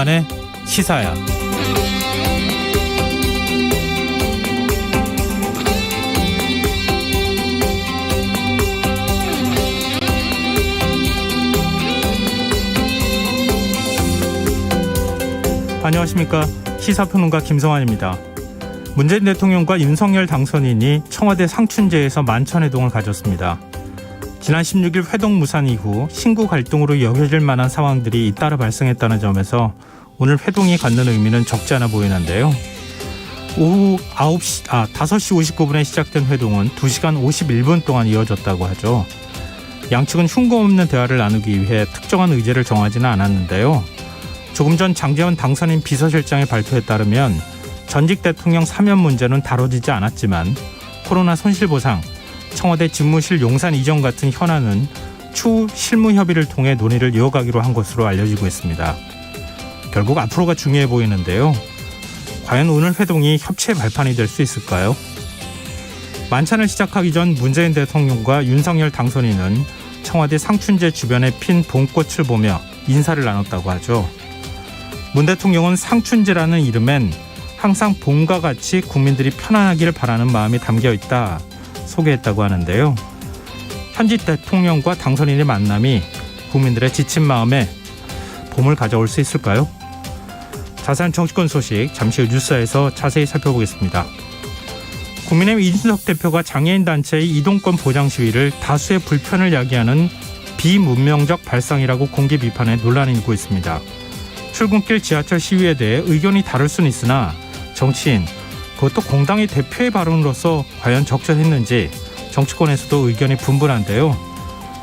김성환의 시사야. 안녕하십니까. 시사평론가 김성환입니다. 문재인 대통령과 윤석열 당선인이 청와대 상춘제에서 만찬회동을 가졌습니다. 지난 16일 회동 무산 이후 신구 갈등으로 여겨질 만한 상황들이 잇따라 발생했다는 점에서 오늘 회동이 갖는 의미는 적지 않아 보이는데요. 오후 5시 59분에 시작된 회동은 2시간 51분 동안 이어졌다고 하죠. 양측은 흉공 없는 대화를 나누기 위해 특정한 의제를 정하지는 않았는데요. 조금 전 장제원 당선인 비서실장의 발표에 따르면 전직 대통령 사면 문제는 다뤄지지 않았지만 코로나 손실보상, 청와대 집무실 용산 이전 같은 현안은 추후 실무협의를 통해 논의를 이어가기로 한 것으로 알려지고 있습니다. 결국 앞으로가 중요해 보이는데요. 과연 오늘 회동이 협치의 발판이 될 수 있을까요? 만찬을 시작하기 전 문재인 대통령과 윤석열 당선인은 청와대 상춘제 주변에 핀 봄꽃을 보며 인사를 나눴다고 하죠. 문 대통령은 상춘제라는 이름엔 항상 봄과 같이 국민들이 편안하기를 바라는 마음이 담겨있다 소개했다고 하는데요. 현직 대통령과 당선인의 만남이 국민들의 지친 마음에 봄을 가져올 수 있을까요? 자세한 정치권 소식 잠시 후 뉴스에서 자세히 살펴보겠습니다. 국민의힘 이준석 대표가 장애인 단체의 이동권 보장 시위를 다수의 불편을 야기하는 비문명적 발상이라고 공개 비판해 논란이 일고 있습니다. 출근길 지하철 시위에 대해 의견이 다를 수는 있으나 정치인, 그것도 공당의 대표의 발언으로서 과연 적절했는지 정치권에서도 의견이 분분한데요.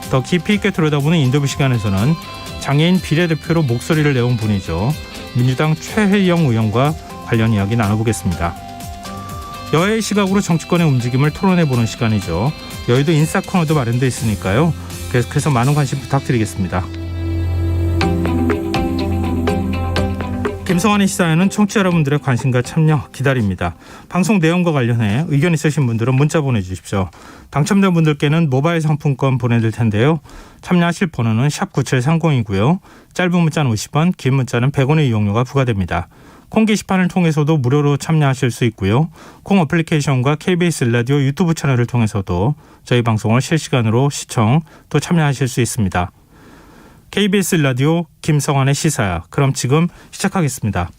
더 깊이 있게 들여다보는 인터뷰 시간에서는 장애인 비례대표로 목소리를 내온 분이죠. 민주당 최혜영 의원과 관련 이야기 나눠보겠습니다. 여야의 시각으로 정치권의 움직임을 토론해보는 시간이죠. 여의도 인싸 코너도 마련되어 있으니까요. 계속해서 많은 관심 부탁드리겠습니다. 김성환의 시사에는 청취자 여러분들의 관심과 참여 기다립니다. 방송 내용과 관련해 의견 있으신 분들은 문자 보내주십시오. 당첨된 분들께는 모바일 상품권 보내드릴 텐데요. 참여하실 번호는 샵9730이고요. 짧은 문자는 50원, 긴 문자는 100원의 이용료가 부과됩니다. 콩 게시판을 통해서도 무료로 참여하실 수 있고요. 콩 어플리케이션과 KBS 라디오 유튜브 채널을 통해서도 저희 방송을 실시간으로 시청 또 참여하실 수 있습니다. KBS 라디오 김성환의 시사야. 그럼 지금 시작하겠습니다.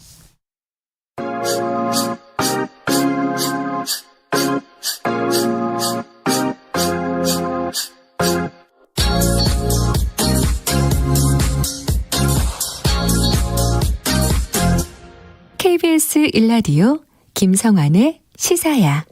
KBS 1라디오 김성환의 시사야.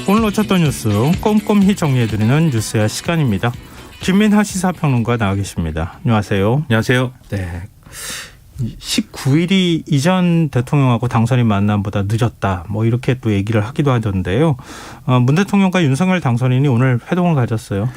오늘 놓쳤던 뉴스 꼼꼼히 정리해드리는 뉴스야 시간입니다. 김민하 시사평론가 나와 계십니다. 안녕하세요. 안녕하세요. 네, 19일이 이전 대통령하고 당선인 만남보다 늦었다. 뭐 이렇게 또 얘기를 하기도 하던데요. 문 대통령과 윤석열 당선인이 오늘 회동을 가졌어요.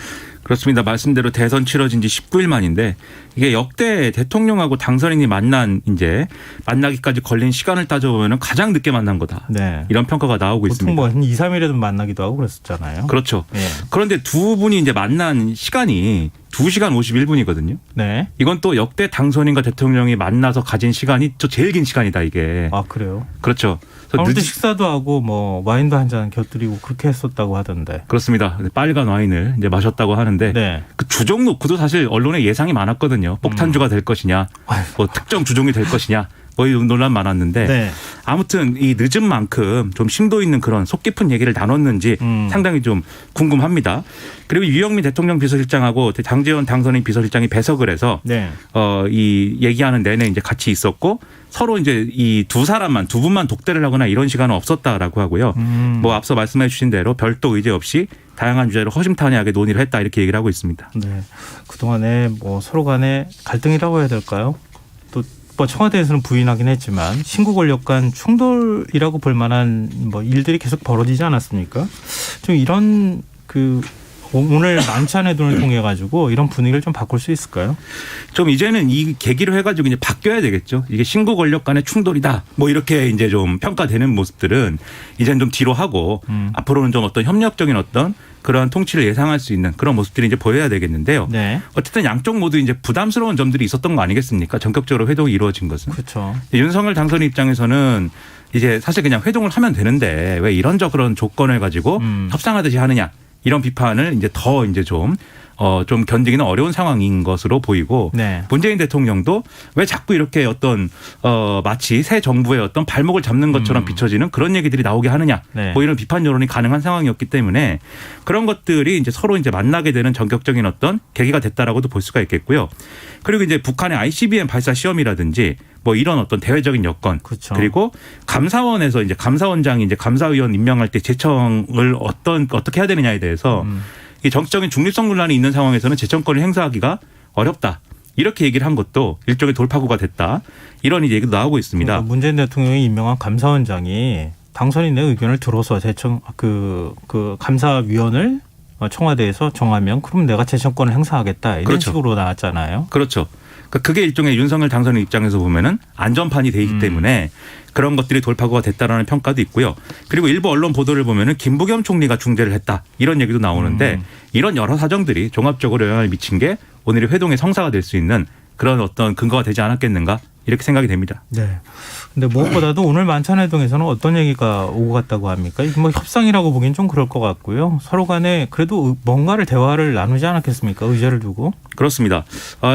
그렇습니다. 말씀대로 대선 치러진 지 19일 만인데 이게 역대 대통령하고 당선인이 만나기까지 걸린 시간을 따져보면 가장 늦게 만난 거다. 네. 이런 평가가 나오고 있습니다. 보통 뭐 한 2, 3일에도 만나기도 하고 그랬었잖아요. 그렇죠. 네. 그런데 두 분이 이제 만난 시간이 2시간 51분이거든요. 네. 이건 또 역대 당선인과 대통령이 만나서 가진 시간이 제일 긴 시간이다 이게. 아, 그래요? 그렇죠. 아무튼 식사도 하고 뭐 와인도 한 잔 곁들이고 그렇게 했었다고 하던데. 그렇습니다. 빨간 와인을 이제 마셨다고 하는데 네. 그 주종 놓고도 사실 언론에 예상이 많았거든요. 폭탄주가 될 것이냐, 뭐 특정 주종이 될 것이냐. 뭐 논란 많았는데 네. 아무튼 이 늦은 만큼 좀 심도 있는 그런 속 깊은 얘기를 나눴는지 상당히 좀 궁금합니다. 그리고 유영민 대통령 비서실장하고 장제원 당선인 비서실장이 배석을 해서 네. 이 얘기하는 내내 이제 같이 있었고 서로 이제 이 두 분만 독대를 하거나 이런 시간은 없었다라고 하고요. 뭐 앞서 말씀해 주신 대로 별도 의제 없이 다양한 주제로 허심탄회하게 논의를 했다 이렇게 얘기를 하고 있습니다. 네. 그동안에 뭐 서로 간에 갈등이라고 해야 될까요? 또 뭐 청와대에서는 부인하긴 했지만 신구 권력 간 충돌이라고 볼 만한 뭐 일들이 계속 벌어지지 않았습니까? 좀 이런 그 오늘 만찬의 돈을 통해 가지고 이런 분위기를 좀 바꿀 수 있을까요? 좀 이제는 이 계기로 해가지고 이제 바뀌어야 되겠죠. 이게 신구 권력 간의 충돌이다. 뭐 이렇게 이제 좀 평가되는 모습들은 이제는 좀 뒤로 하고 앞으로는 좀 어떤 협력적인 어떤 그러한 통치를 예상할 수 있는 그런 모습들이 이제 보여야 되겠는데요. 네. 어쨌든 양쪽 모두 이제 부담스러운 점들이 있었던 거 아니겠습니까? 전격적으로 회동이 이루어진 것은. 그렇죠. 윤석열 당선 입장에서는 이제 사실 그냥 회동을 하면 되는데 왜 이런저런 조건을 가지고 협상하듯이 하느냐 이런 비판을 이제 더 이제 좀 견디기는 어려운 상황인 것으로 보이고 네. 문재인 대통령도 왜 자꾸 이렇게 어떤 마치 새 정부의 어떤 발목을 잡는 것처럼 비춰지는 그런 얘기들이 나오게 하느냐 네. 뭐 이런 비판 여론이 가능한 상황이었기 때문에 그런 것들이 이제 서로 이제 만나게 되는 전격적인 어떤 계기가 됐다라고도 볼 수가 있겠고요. 그리고 이제 북한의 ICBM 발사 시험이라든지 뭐 이런 어떤 대외적인 여건 그렇죠. 그리고 감사원에서 이제 감사원장이 이제 감사위원 임명할 때 제청을 어떻게 해야 되느냐에 대해서 이 정치적인 중립성 논란이 있는 상황에서는 제청권을 행사하기가 어렵다. 이렇게 얘기를 한 것도 일종의 돌파구가 됐다. 이런 얘기도 나오고 있습니다. 그러니까 문재인 대통령이 임명한 감사원장이 당선인의 의견을 들어서 감사위원을 청와대에서 정하면 그럼 내가 제청권을 행사하겠다. 이런 그렇죠. 식으로 나왔잖아요. 그렇죠. 그게 일종의 윤석열 당선인 입장에서 보면은 안전판이 돼 있기 때문에 그런 것들이 돌파구가 됐다라는 평가도 있고요. 그리고 일부 언론 보도를 보면은 김부겸 총리가 중재를 했다 이런 얘기도 나오는데 이런 여러 사정들이 종합적으로 영향을 미친 게 오늘의 회동의 성사가 될 수 있는 그런 어떤 근거가 되지 않았겠는가 이렇게 생각이 됩니다. 네. 근데 무엇보다도 오늘 만찬회동에서는 어떤 얘기가 오고 갔다고 합니까? 이게 뭐 협상이라고 보기엔 좀 그럴 것 같고요. 서로 간에 그래도 뭔가를 대화를 나누지 않았겠습니까? 의제를 두고. 그렇습니다.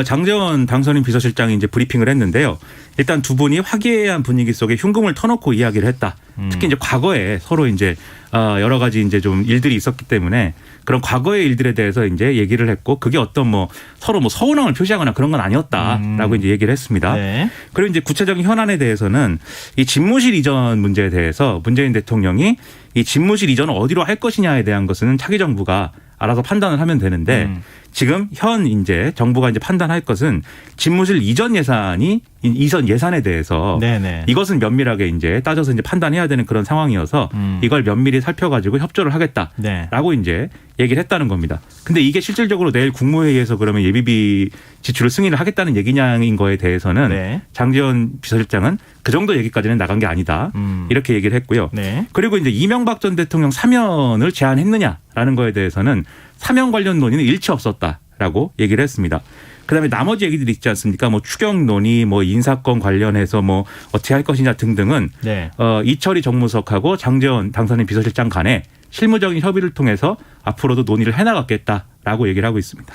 장제원 당선인 비서실장이 이제 브리핑을 했는데요. 일단 두 분이 화기애애한 분위기 속에 흉금을 터놓고 이야기를 했다. 특히 이제 과거에 서로 이제 여러 가지 이제 좀 일들이 있었기 때문에 그런 과거의 일들에 대해서 이제 얘기를 했고 그게 어떤 뭐 서로 뭐 서운함을 표시하거나 그런 건 아니었다라고 이제 얘기를 했습니다. 네. 그리고 이제 구체적인 현안에 대해서는 이 집무실 이전 문제에 대해서 문재인 대통령이 이 집무실 이전을 어디로 할 것이냐에 대한 것은 차기 정부가 알아서 판단을 하면 되는데 지금 현 이제 정부가 이제 판단할 것은 집무실 이전 예산이 이전 예산에 대해서 네네. 이것은 면밀하게 이제 따져서 이제 판단해야 되는 그런 상황이어서 이걸 면밀히 살펴가지고 협조를 하겠다라고 네. 이제 얘기를 했다는 겁니다. 근데 이게 실질적으로 내일 국무회의에서 그러면 예비비 지출을 승인을 하겠다는 얘기냐인 거에 대해서는 네. 장제원 비서실장은 그 정도 얘기까지는 나간 게 아니다. 이렇게 얘기를 했고요. 네. 그리고 이제 이명박 전 대통령 사면을 제안했느냐라는 거에 대해서는 사면 관련 논의는 일치 없었다라고 얘기를 했습니다. 그다음에 나머지 얘기들이 있지 않습니까? 뭐 추경 논의, 뭐 인사권 관련해서 뭐 어떻게 할 것이냐 등등은 네. 이철희 정무석하고 장제원 당선인 비서실장 간에 실무적인 협의를 통해서 앞으로도 논의를 해나가겠다라고 얘기를 하고 있습니다.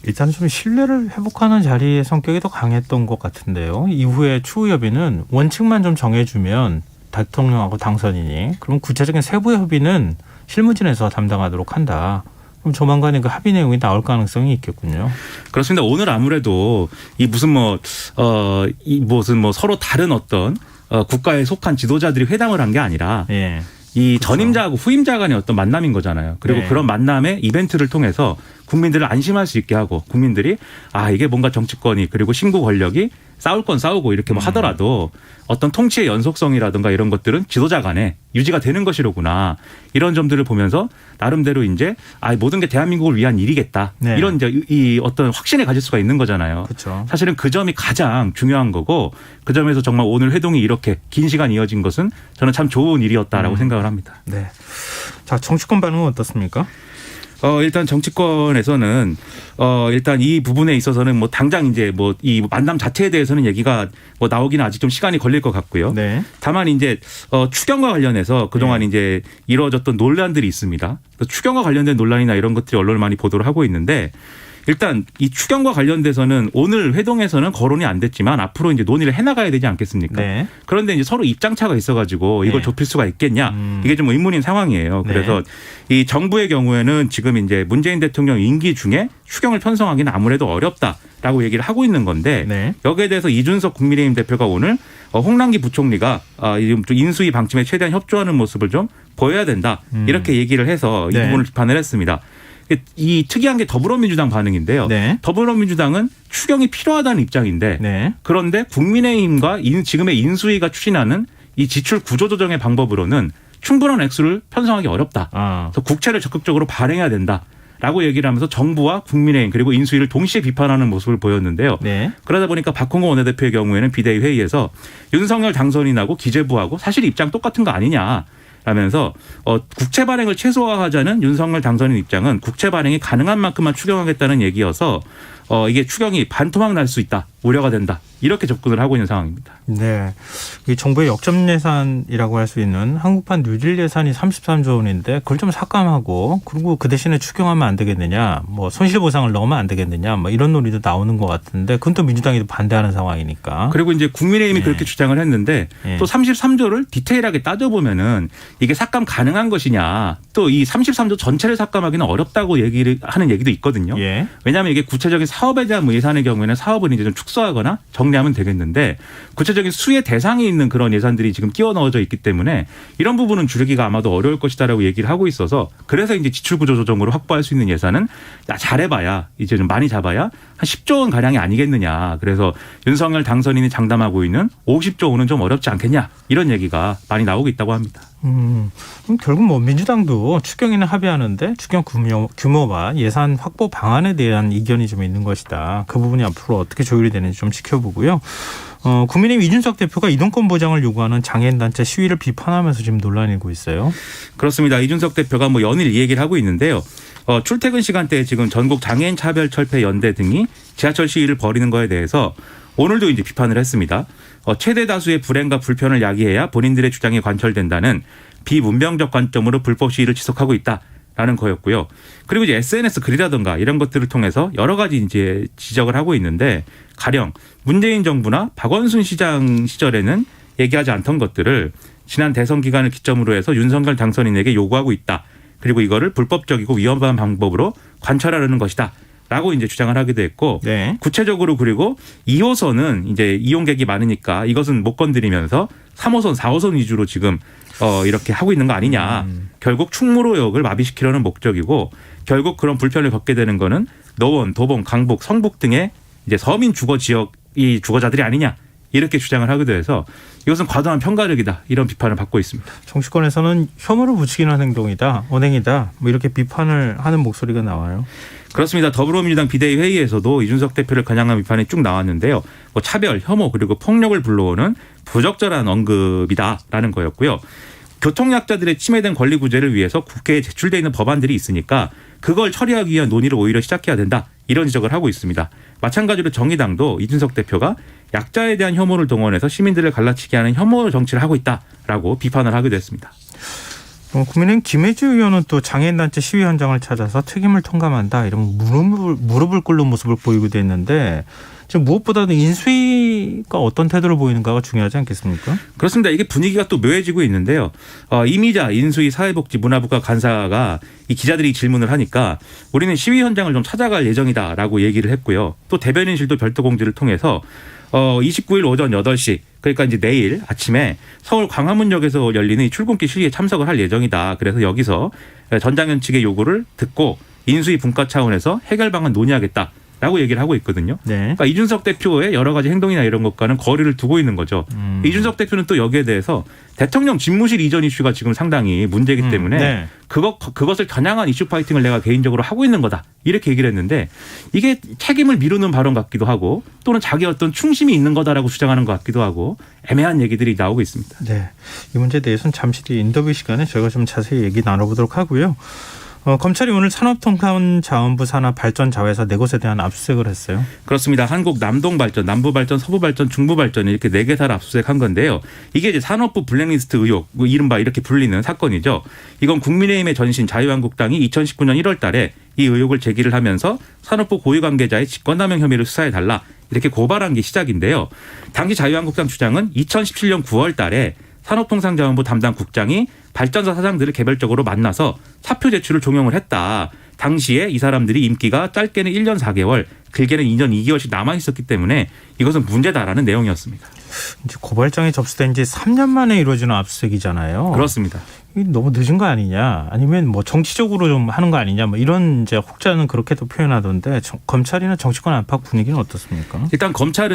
일단 좀 신뢰를 회복하는 자리의 성격이 더 강했던 것 같은데요. 이후에 추후 협의는 원칙만 좀 정해주면 대통령하고 당선인이 그럼 구체적인 세부 협의는 실무진에서 담당하도록 한다. 그럼 조만간에 그 합의 내용이 나올 가능성이 있겠군요. 그렇습니다. 오늘 아무래도 이 무슨 서로 다른 어떤 국가에 속한 지도자들이 회담을 한 게 아니라 예. 이 전임자하고 후임자 간의 어떤 만남인 거잖아요. 그리고 네. 그런 만남의 이벤트를 통해서 국민들을 안심할 수 있게 하고 국민들이 이게 뭔가 정치권이 그리고 신구 권력이 싸울 건 싸우고 이렇게 뭐 하더라도 어떤 통치의 연속성이라든가 이런 것들은 지도자 간에 유지가 되는 것이로구나. 이런 점들을 보면서 나름대로 이제 모든 게 대한민국을 위한 일이겠다. 네. 이런 이제 이 어떤 확신을 가질 수가 있는 거잖아요. 그렇죠. 사실은 그 점이 가장 중요한 거고 그 점에서 정말 오늘 회동이 이렇게 긴 시간 이어진 것은 저는 참 좋은 일이었다라고 생각을 합니다. 네. 자, 정치권 반응은 어떻습니까? 일단 정치권에서는 일단 이 부분에 있어서는 뭐 당장 이제 뭐 이 만남 자체에 대해서는 얘기가 뭐 나오기는 아직 좀 시간이 걸릴 것 같고요. 네. 다만 이제 추경과 관련해서 그동안 이제 이루어졌던 논란들이 있습니다. 추경과 관련된 논란이나 이런 것들이 언론을 많이 보도를 하고 있는데 일단 이 추경과 관련돼서는 오늘 회동에서는 거론이 안 됐지만 앞으로 이제 논의를 해나가야 되지 않겠습니까? 네. 그런데 이제 서로 입장차가 있어가지고 이걸 네. 좁힐 수가 있겠냐 이게 좀 의문인 상황이에요. 네. 그래서 이 정부의 경우에는 지금 이제 문재인 대통령 임기 중에 추경을 편성하기는 아무래도 어렵다라고 얘기를 하고 있는 건데 네. 여기에 대해서 이준석 국민의힘 대표가 오늘 홍남기 부총리가 좀 인수위 방침에 최대한 협조하는 모습을 좀 보여야 된다 이렇게 얘기를 해서 이 네. 부분을 비판을 했습니다. 이 특이한 게 더불어민주당 반응인데요. 네. 더불어민주당은 추경이 필요하다는 입장인데 네. 그런데 국민의힘과 지금의 인수위가 추진하는 이 지출 구조조정의 방법으로는 충분한 액수를 편성하기 어렵다. 아. 그래서 국채를 적극적으로 발행해야 된다라고 얘기를 하면서 정부와 국민의힘 그리고 인수위를 동시에 비판하는 모습을 보였는데요. 네. 그러다 보니까 박홍근 원내대표의 경우에는 비대위 회의에서 윤석열 당선인하고 기재부하고 사실 입장 똑같은 거 아니냐. 라면서 국채 발행을 최소화하자는 윤석열 당선인 입장은 국채 발행이 가능한 만큼만 추경하겠다는 얘기여서 이게 추경이 반토막 날 수 있다. 우려가 된다. 이렇게 접근을 하고 있는 상황입니다. 네. 이 정부의 역점 예산이라고 할 수 있는 한국판 뉴딜 예산이 33조 원인데 그걸 좀 삭감하고 그리고 그 대신에 추경하면 안 되겠느냐. 뭐 손실보상을 넣으면 안 되겠느냐. 뭐 이런 논의도 나오는 것 같은데 그건 또 민주당이 반대하는 상황이니까. 그리고 이제 국민의힘이 네. 그렇게 주장을 했는데 네. 또 33조를 디테일하게 따져보면은 이게 삭감 가능한 것이냐. 또 이 33조 전체를 삭감하기는 어렵다고 얘기를 하는 얘기도 있거든요. 예. 왜냐하면 이게 구체적인 사업에 대한 예산의 경우에는 사업을 이제 좀 축소하거나 정리하면 되겠는데 구체적인 수의 대상이 있는 그런 예산들이 지금 끼워 넣어져 있기 때문에 이런 부분은 줄이기가 아마도 어려울 것이다라고 얘기를 하고 있어서 그래서 이제 지출구조 조정으로 확보할 수 있는 예산은 잘해봐야 이제 좀 많이 잡아야 한 10조 원 가량이 아니겠느냐. 그래서 윤석열 당선인이 장담하고 있는 50조 원은 좀 어렵지 않겠냐. 이런 얘기가 많이 나오고 있다고 합니다. 그럼 결국 뭐 민주당도 추경에는 합의하는데 추경 규모와 예산 확보 방안에 대한 이견이 좀 있는 것이다. 그 부분이 앞으로 어떻게 조율이 되는지 좀 지켜보고요. 국민의힘 이준석 대표가 이동권 보장을 요구하는 장애인단체 시위를 비판하면서 지금 논란이 일고 있어요. 그렇습니다. 이준석 대표가 뭐 연일 이 얘기를 하고 있는데요. 출퇴근 시간대에 지금 전국 장애인 차별철폐 연대 등이 지하철 시위를 벌이는 거에 대해서 오늘도 이제 비판을 했습니다. 최대 다수의 불행과 불편을 야기해야 본인들의 주장이 관철된다는 비문명적 관점으로 불법 시위를 지속하고 있다라는 거였고요. 그리고 이제 SNS 글이라든가 이런 것들을 통해서 여러 가지 이제 지적을 하고 있는데 가령 문재인 정부나 박원순 시장 시절에는 얘기하지 않던 것들을 지난 대선 기간을 기점으로 해서 윤석열 당선인에게 요구하고 있다. 그리고 이거를 불법적이고 위험한 방법으로 관철하려는 것이다. 라고 이제 주장을 하기도 했고 네. 구체적으로 그리고 2호선은 이제 이용객이 많으니까 이것은 못 건드리면서 3호선, 4호선 위주로 지금 이렇게 하고 있는 거 아니냐. 결국 충무로역을 마비시키려는 목적이고 결국 그런 불편을 겪게 되는 거는 노원, 도봉, 강북, 성북 등의 이제 서민 주거 지역이 주거자들이 아니냐. 이렇게 주장을 하기도 해서 이것은 과도한 편가르기다. 이런 비판을 받고 있습니다. 정치권에서는 혐오를 부추기는 행동이다. 언행이다. 뭐 이렇게 비판을 하는 목소리가 나와요. 그렇습니다. 더불어민주당 비대위 회의에서도 이준석 대표를 겨냥한 비판이 쭉 나왔는데요. 뭐 차별, 혐오 그리고 폭력을 불러오는 부적절한 언급이다라는 거였고요. 교통약자들의 침해된 권리 구제를 위해서 국회에 제출돼 있는 법안들이 있으니까 그걸 처리하기 위한 논의를 오히려 시작해야 된다. 이런 지적을 하고 있습니다. 마찬가지로 정의당도 이준석 대표가 약자에 대한 혐오를 동원해서 시민들을 갈라치게 하는 혐오 정치를 하고 있다라고 비판을 하기도 했습니다. 국민의힘 김혜주 의원은 또 장애인단체 시위 현장을 찾아서 책임을 통감한다 이런 무릎을 꿇는 모습을 보이기도 했는데 지금 무엇보다도 인수위가 어떤 태도를 보이는가가 중요하지 않겠습니까? 그렇습니다. 이게 분위기가 또 묘해지고 있는데요. 이미자 인수위 사회복지문화부과 간사가 이 기자들이 질문을 하니까 우리는 시위 현장을 좀 찾아갈 예정이다라고 얘기를 했고요. 또 대변인실도 별도 공지를 통해서 29일 오전 8시 그러니까 이제 내일 아침에 서울 광화문역에서 열리는 이 출근길 시위에 참석을 할 예정이다. 그래서 여기서 전장현 측의 요구를 듣고 인수위 분과 차원에서 해결 방안 논의하겠다. 라고 얘기를 하고 있거든요. 네. 그러니까 이준석 대표의 여러 가지 행동이나 이런 것과는 거리를 두고 있는 거죠. 이준석 대표는 또 여기에 대해서 대통령 집무실 이전 이슈가 지금 상당히 문제이기 때문에 네. 그것을 겨냥한 이슈 파이팅을 내가 개인적으로 하고 있는 거다. 이렇게 얘기를 했는데 이게 책임을 미루는 발언 같기도 하고 또는 자기 어떤 충심이 있는 거다라고 주장하는 것 같기도 하고 애매한 얘기들이 나오고 있습니다. 네. 이 문제에 대해서는 잠시 뒤에 인터뷰 시간에 저희가 좀 자세히 얘기 나눠보도록 하고요. 검찰이 오늘 산업통상자원부 산하 발전자회사 4곳에 대한 압수수색을 했어요. 그렇습니다. 한국 남동발전, 남부발전, 서부발전, 중부발전 이렇게 4개사를 압수수색한 건데요. 이게 이제 산업부 블랙리스트 의혹, 이른바 이렇게 불리는 사건이죠. 이건 국민의힘의 전신 자유한국당이 2019년 1월 달에 이 의혹을 제기를 하면서 산업부 고위 관계자의 직권남용 혐의를 수사해달라 이렇게 고발한 게 시작인데요. 당시 자유한국당 주장은 2017년 9월 달에 산업통상자원부 담당 국장이 발전사 사장들을 개별적으로 만나서 사표 제출을 종용을 했다. 당시에 이 사람들이 임기가 짧게는 1년 4개월, 길게는 2년 2개월씩 남아있었기 때문에 이것은 문제다라는 내용이었습니다. 이제 고발장이 접수된 지 3년 만에 이루어지는 압수수색이잖아요. 그렇습니다. 너무 늦은 거 아니냐, 아니면 뭐 정치적으로 좀 하는 거 아니냐, 뭐 이런 이제 혹자는 그렇게도 표현하던데 검찰이나 정치권 안팎 분위기는 어떻습니까? 일단 검찰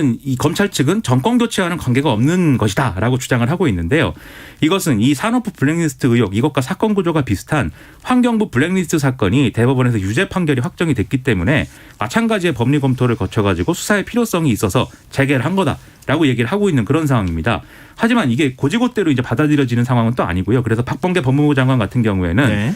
측은 정권 교체와는 관계가 없는 것이다라고 주장을 하고 있는데요. 이것은 이 산업부 블랙리스트 의혹 이것과 사건 구조가 비슷한 환경부 블랙리스트 사건이 대법원에서 유죄 판결이 확정이 됐기 때문에 마찬가지의 법리 검토를 거쳐가지고 수사의 필요성이 있어서 재개를 한 거다라고 얘기를 하고 있는 그런 상황입니다. 하지만 이게 고지고대로 이제 받아들여지는 상황은 또 아니고요. 그래서 박범계 법무부 장관 같은 경우에는 네.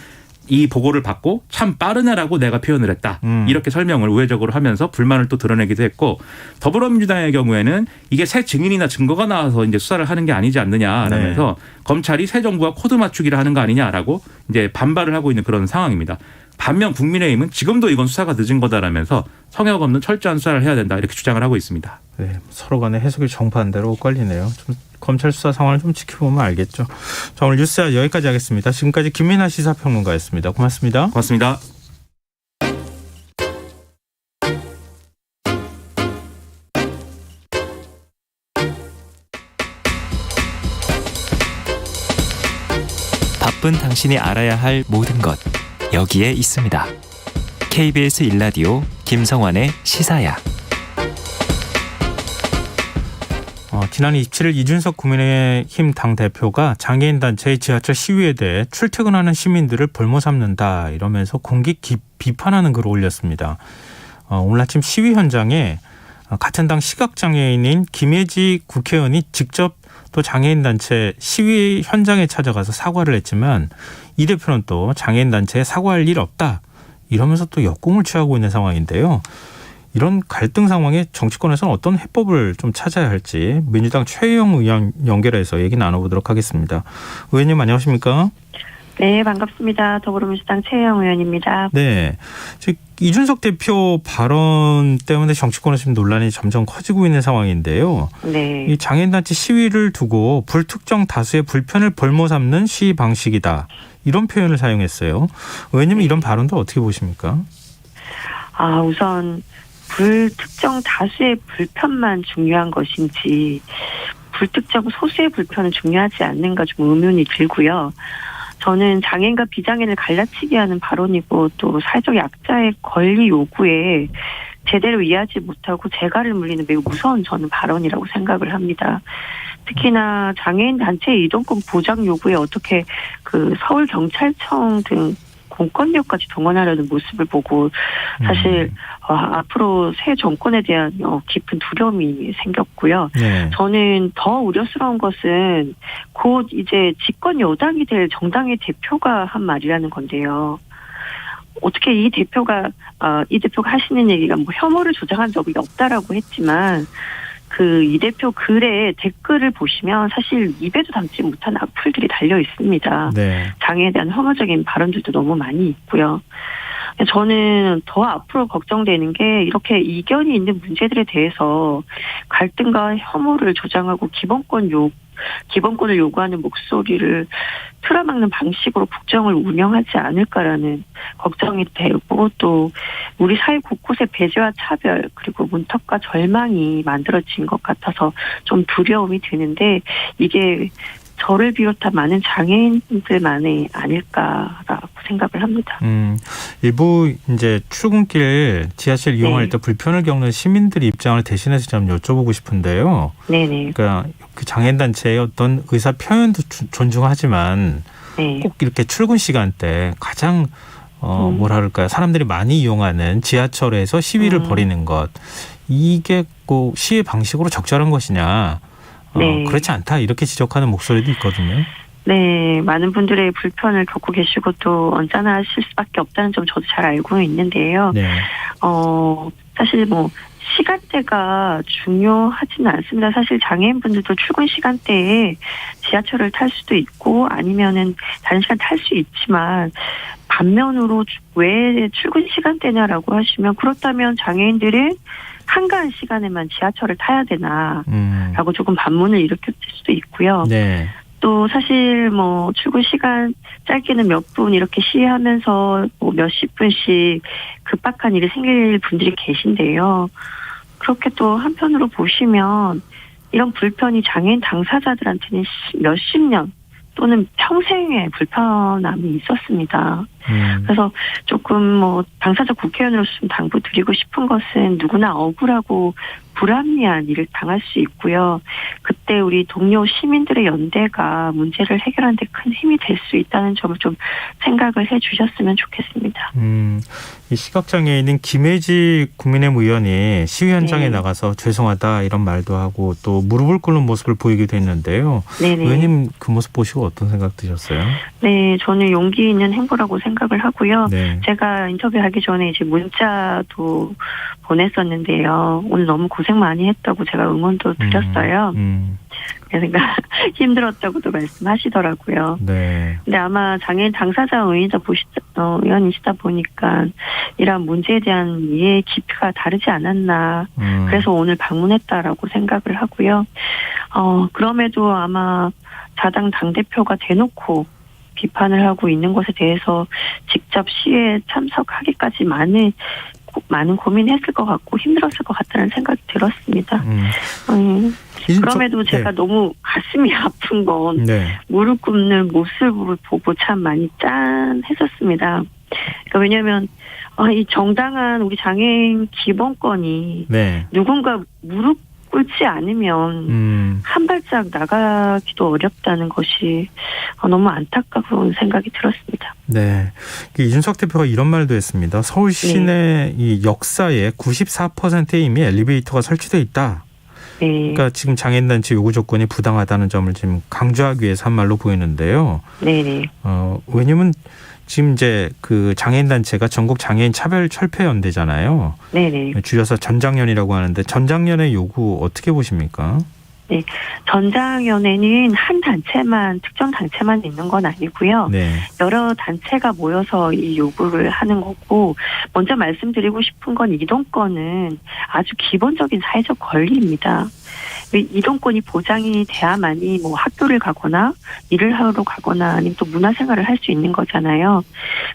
이 보고를 받고 참 빠르네라고 내가 표현을 했다. 이렇게 설명을 우회적으로 하면서 불만을 또 드러내기도 했고, 더불어민주당의 경우에는 이게 새 증인이나 증거가 나와서 이제 수사를 하는 게 아니지 않느냐라면서 검찰이 새 정부와 코드 맞추기를 하는 거 아니냐라고 이제 반발을 하고 있는 그런 상황입니다. 반면 국민의힘은 지금도 이건 수사가 늦은 거다라면서 성역 없는 철저한 수사를 해야 된다 이렇게 주장을 하고 있습니다. 네, 서로 간의 해석이 정반대로 걸리네요. 좀 검찰 수사 상황을 좀 지켜보면 알겠죠. 자, 오늘 뉴스야 여기까지 하겠습니다. 지금까지 김민하 시사평론가였습니다. 고맙습니다. 고맙습니다. 바쁜 당신이 알아야 할 모든 것 여기에 있습니다. KBS 1라디오 김성환의 시사야. 지난 27일 이준석 국민의힘 당대표가 장애인 단체의 지하철 시위에 대해 출퇴근하는 시민들을 볼모 삼는다 이러면서 공개 비판하는 글을 올렸습니다. 오늘 아침 시위 현장에 같은 당 시각장애인인 김혜지 국회의원이 직접 또 장애인 단체 시위 현장에 찾아가서 사과를 했지만 이 대표는 또 장애인 단체에 사과할 일 없다 이러면서 또 역공을 취하고 있는 상황인데요. 이런 갈등 상황에 정치권에서는 어떤 해법을 좀 찾아야 할지 민주당 최혜영 의원 연결해서 얘기 나눠보도록 하겠습니다. 의원님 안녕하십니까? 네, 반갑습니다. 더불어민주당 최혜영 의원입니다. 네, 즉 이준석 대표 발언 때문에 정치권에서 지금 논란이 점점 커지고 있는 상황인데요. 네. 이 장애인단체 시위를 두고 불특정 다수의 불편을 볼모 삼는 시위 방식이다. 이런 표현을 사용했어요. 의원님은 이런 발언도 어떻게 보십니까? 우선 불특정 다수의 불편만 중요한 것인지 불특정 소수의 불편은 중요하지 않는가 좀 의문이 들고요. 저는 장애인과 비장애인을 갈라치게 하는 발언이고 또 사회적 약자의 권리 요구에 제대로 이해하지 못하고 재갈을 물리는 매우 무서운 저는 발언이라고 생각을 합니다. 특히나 장애인 단체의 이동권 보장 요구에 어떻게 서울경찰청 등 공권력까지 동원하려는 모습을 보고 사실 앞으로 새 정권에 대한 깊은 두려움이 생겼고요. 네. 저는 더 우려스러운 것은 곧 이제 집권 여당이 될 정당의 대표가 한 말이라는 건데요. 어떻게 이 대표가 하시는 얘기가 뭐 혐오를 조장한 적이 없다라고 했지만 이 대표 글에 댓글을 보시면 사실 입에도 담지 못한 악플들이 달려 있습니다. 네. 장애에 대한 혐오적인 발언들도 너무 많이 있고요. 저는 더 앞으로 걱정되는 게 이렇게 이견이 있는 문제들에 대해서 갈등과 혐오를 조장하고 기본권을 요구하는 목소리를 틀어막는 방식으로 국정을 운영하지 않을까라는 걱정이 되고 또 우리 사회 곳곳에 배제와 차별 그리고 문턱과 절망이 만들어진 것 같아서 좀 두려움이 드는데 이게 저를 비롯한 많은 장애인들만이 아닐까라고 생각을 합니다. 일부 이제 출근길 지하철 이용할 때 불편을 겪는 시민들의 입장을 대신해서 좀 여쭤보고 싶은데요. 네네. 그러니까 그 장애인 단체의 어떤 의사 표현도 존중하지만 꼭 이렇게 출근 시간대 가장 뭐랄까요, 사람들이 많이 이용하는 지하철에서 시위를 벌이는 것 이게 꼭 시위 방식으로 적절한 것이냐? 그렇지 않다 이렇게 지적하는 목소리도 있거든요. 네, 많은 분들의 불편을 겪고 계시고 또 언짢아하실 수밖에 없다는 점 저도 잘 알고 있는데요. 네. 사실 시간대가 중요하지는 않습니다. 사실 장애인분들도 출근 시간대에 지하철을 탈 수도 있고 아니면은 다른 시간 탈 수 있지만 반면으로 왜 출근 시간대냐라고 하시면 그렇다면 장애인들은 한가한 시간에만 지하철을 타야 되나라고 조금 반문을 일으켰을 수도 있고요. 네. 또 사실 출근 시간 짧게는 몇 분 이렇게 시위하면서 몇십 분씩 급박한 일이 생길 분들이 계신데요. 그렇게 또 한편으로 보시면 이런 불편이 장애인 당사자들한테는 몇십 년 또는 평생의 불편함이 있었습니다. 그래서 조금 당사자 국회의원으로서 좀 당부드리고 싶은 것은 누구나 억울하고 불합리한 일을 당할 수 있고요. 그때 우리 동료 시민들의 연대가 문제를 해결하는 데 큰 힘이 될 수 있다는 점을 좀 생각을 해 주셨으면 좋겠습니다. 이 시각장애인인 김혜지 국민의힘 의원이 시위 현장에 나가서 죄송하다 이런 말도 하고 또 무릎을 꿇는 모습을 보이기도 했는데요. 네네. 의원님 그 모습 보시고 어떤 생각 드셨어요? 네, 저는 용기 있는 행보라고 생각을 하고요. 네. 제가 인터뷰하기 전에 이제 문자도 보냈었는데요. 오늘 너무 고생 많이 했다고 제가 응원도 드렸어요. 그러니까 힘들었다고도 말씀하시더라고요. 네. 근데 아마 장애인 당사자 의원이시다 보니까 이러한 문제에 대한 이해 깊이가 다르지 않았나. 그래서 오늘 방문했다라고 생각을 하고요. 그럼에도 아마 자당 당대표가 대놓고 비판을 하고 있는 것에 대해서 직접 시위에 참석하기까지 많은 고민했을 것 같고 힘들었을 것 같다는 생각이 들었습니다. 그럼에도 제가 너무 가슴이 아픈 건 무릎 꿇는 모습을 보고 참 많이 짠했었습니다. 그러니까 왜냐하면 이 정당한 우리 장애인 기본권이 누군가 무릎 꿇지 않으면 한 발짝 나가기도 어렵다는 것이 너무 안타까운 생각이 들었습니다. 네, 이준석 대표가 이런 말도 했습니다. 서울 시내 이 역사에 94%에 이미 엘리베이터가 설치되어 있다. 네. 그러니까 지금 장애인단체 요구 조건이 부당하다는 점을 지금 강조하기 위해서 한 말로 보이는데요. 네네. 왜냐면 지금 이제 그 장애인단체가 전국 장애인 차별철폐연대잖아요. 네네. 줄여서 전장연이라고 하는데 전장연의 요구 어떻게 보십니까? 네, 전장연에는 한 단체만 특정 단체만 있는 건 아니고요. 여러 단체가 모여서 이 요구를 하는 거고 먼저 말씀드리고 싶은 건 이동권은 아주 기본적인 사회적 권리입니다. 이동권이 보장이 돼야만이 학교를 가거나 일을 하러 가거나 아니면 또 문화생활을 할 수 있는 거잖아요.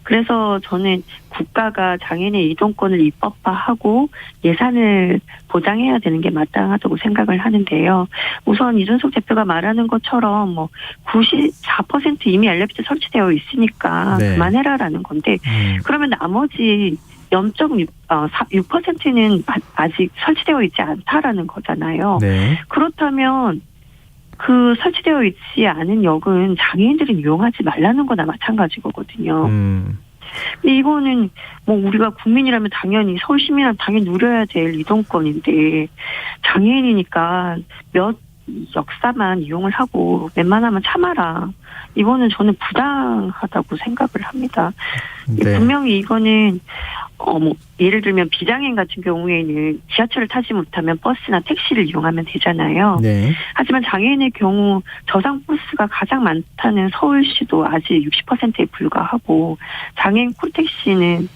그래서 저는 국가가 장애인의 이동권을 입법화하고 예산을 보장해야 되는 게 마땅하다고 생각을 하는데요. 우선 이준석 대표가 말하는 것처럼 94% 이미 엘리베이터 설치되어 있으니까 그만해라라는 건데 그러면 나머지 0.6%는 아직 설치되어 있지 않다라는 거잖아요. 그렇다면 그 설치되어 있지 않은 역은 장애인들은 이용하지 말라는 거나 마찬가지거든요. 근데 이거는 우리가 국민이라면 당연히 서울 시민은 당연히 누려야 될 이동권인데 장애인이니까 몇 역사만 이용을 하고 웬만하면 참아라. 이거는 저는 부당하다고 생각을 합니다. 분명히 이거는 예를 들면 비장애인 같은 경우에는 지하철을 타지 못하면 버스나 택시를 이용하면 되잖아요. 하지만 장애인의 경우 저상버스가 가장 많다는 서울시도 아직 60%에 불과하고 장애인 콜택시는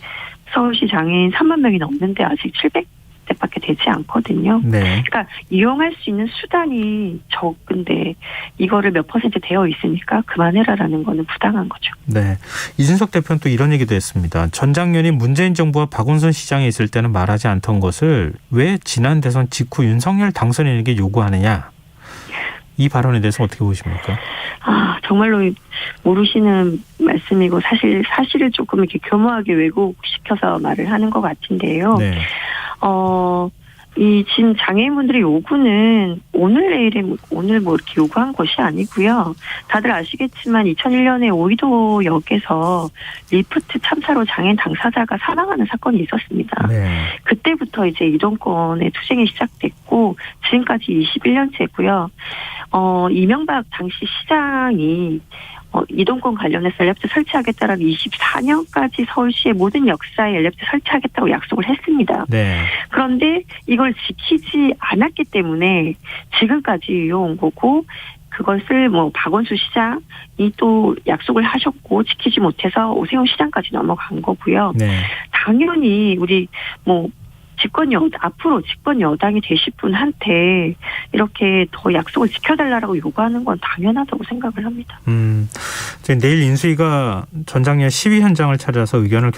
서울시 장애인 3만 명이 넘는데 아직 700대밖에 되지 않거든요. 그러니까 이용할 수 있는 수단이 적은데 이거를 몇 퍼센트 되어 있으니까 그만해라라는 거는 부당한 거죠. 네, 이준석 대표는 또 이런 얘기도 했습니다. 전장연이 문재인 정부와 박원순 시장이 있을 때는 말하지 않던 것을 왜 지난 대선 직후 윤석열 당선인에게 요구하느냐. 이 발언에 대해서 어떻게 보십니까? 정말로 모르시는 말씀이고 사실을 조금 이렇게 교묘하게 왜곡시켜서 말을 하는 것 같은데요. 이 지금 장애인분들의 요구는 오늘 내일에 오늘 이렇게 요구한 것이 아니고요. 다들 아시겠지만 2001년에 오이도역에서 리프트 참사로 장애인 당사자가 사망하는 사건이 있었습니다. 그때부터 이제 이동권의 투쟁이 시작됐고 지금까지 21년째고요. 이명박 당시 시장이 이동권 관련해서 엘리베이터 설치하겠다라고 24년까지 서울시의 모든 역사에 엘리베이터 설치하겠다고 약속을 했습니다. 그런데 이걸 지키지 않았기 때문에 지금까지 이어온 거고 그것을 박원순 시장이 또 약속을 하셨고 지키지 못해서 오세훈 시장까지 넘어간 거고요. 당연히 우리 앞으로 집권 여당이 되실 분한테 이렇게 더 약속을 지켜달라고 요구하는 건 당연하다고 생각을 합니다. 이제 내일 인수위가 전장의 시위 현장을 찾아서 의견을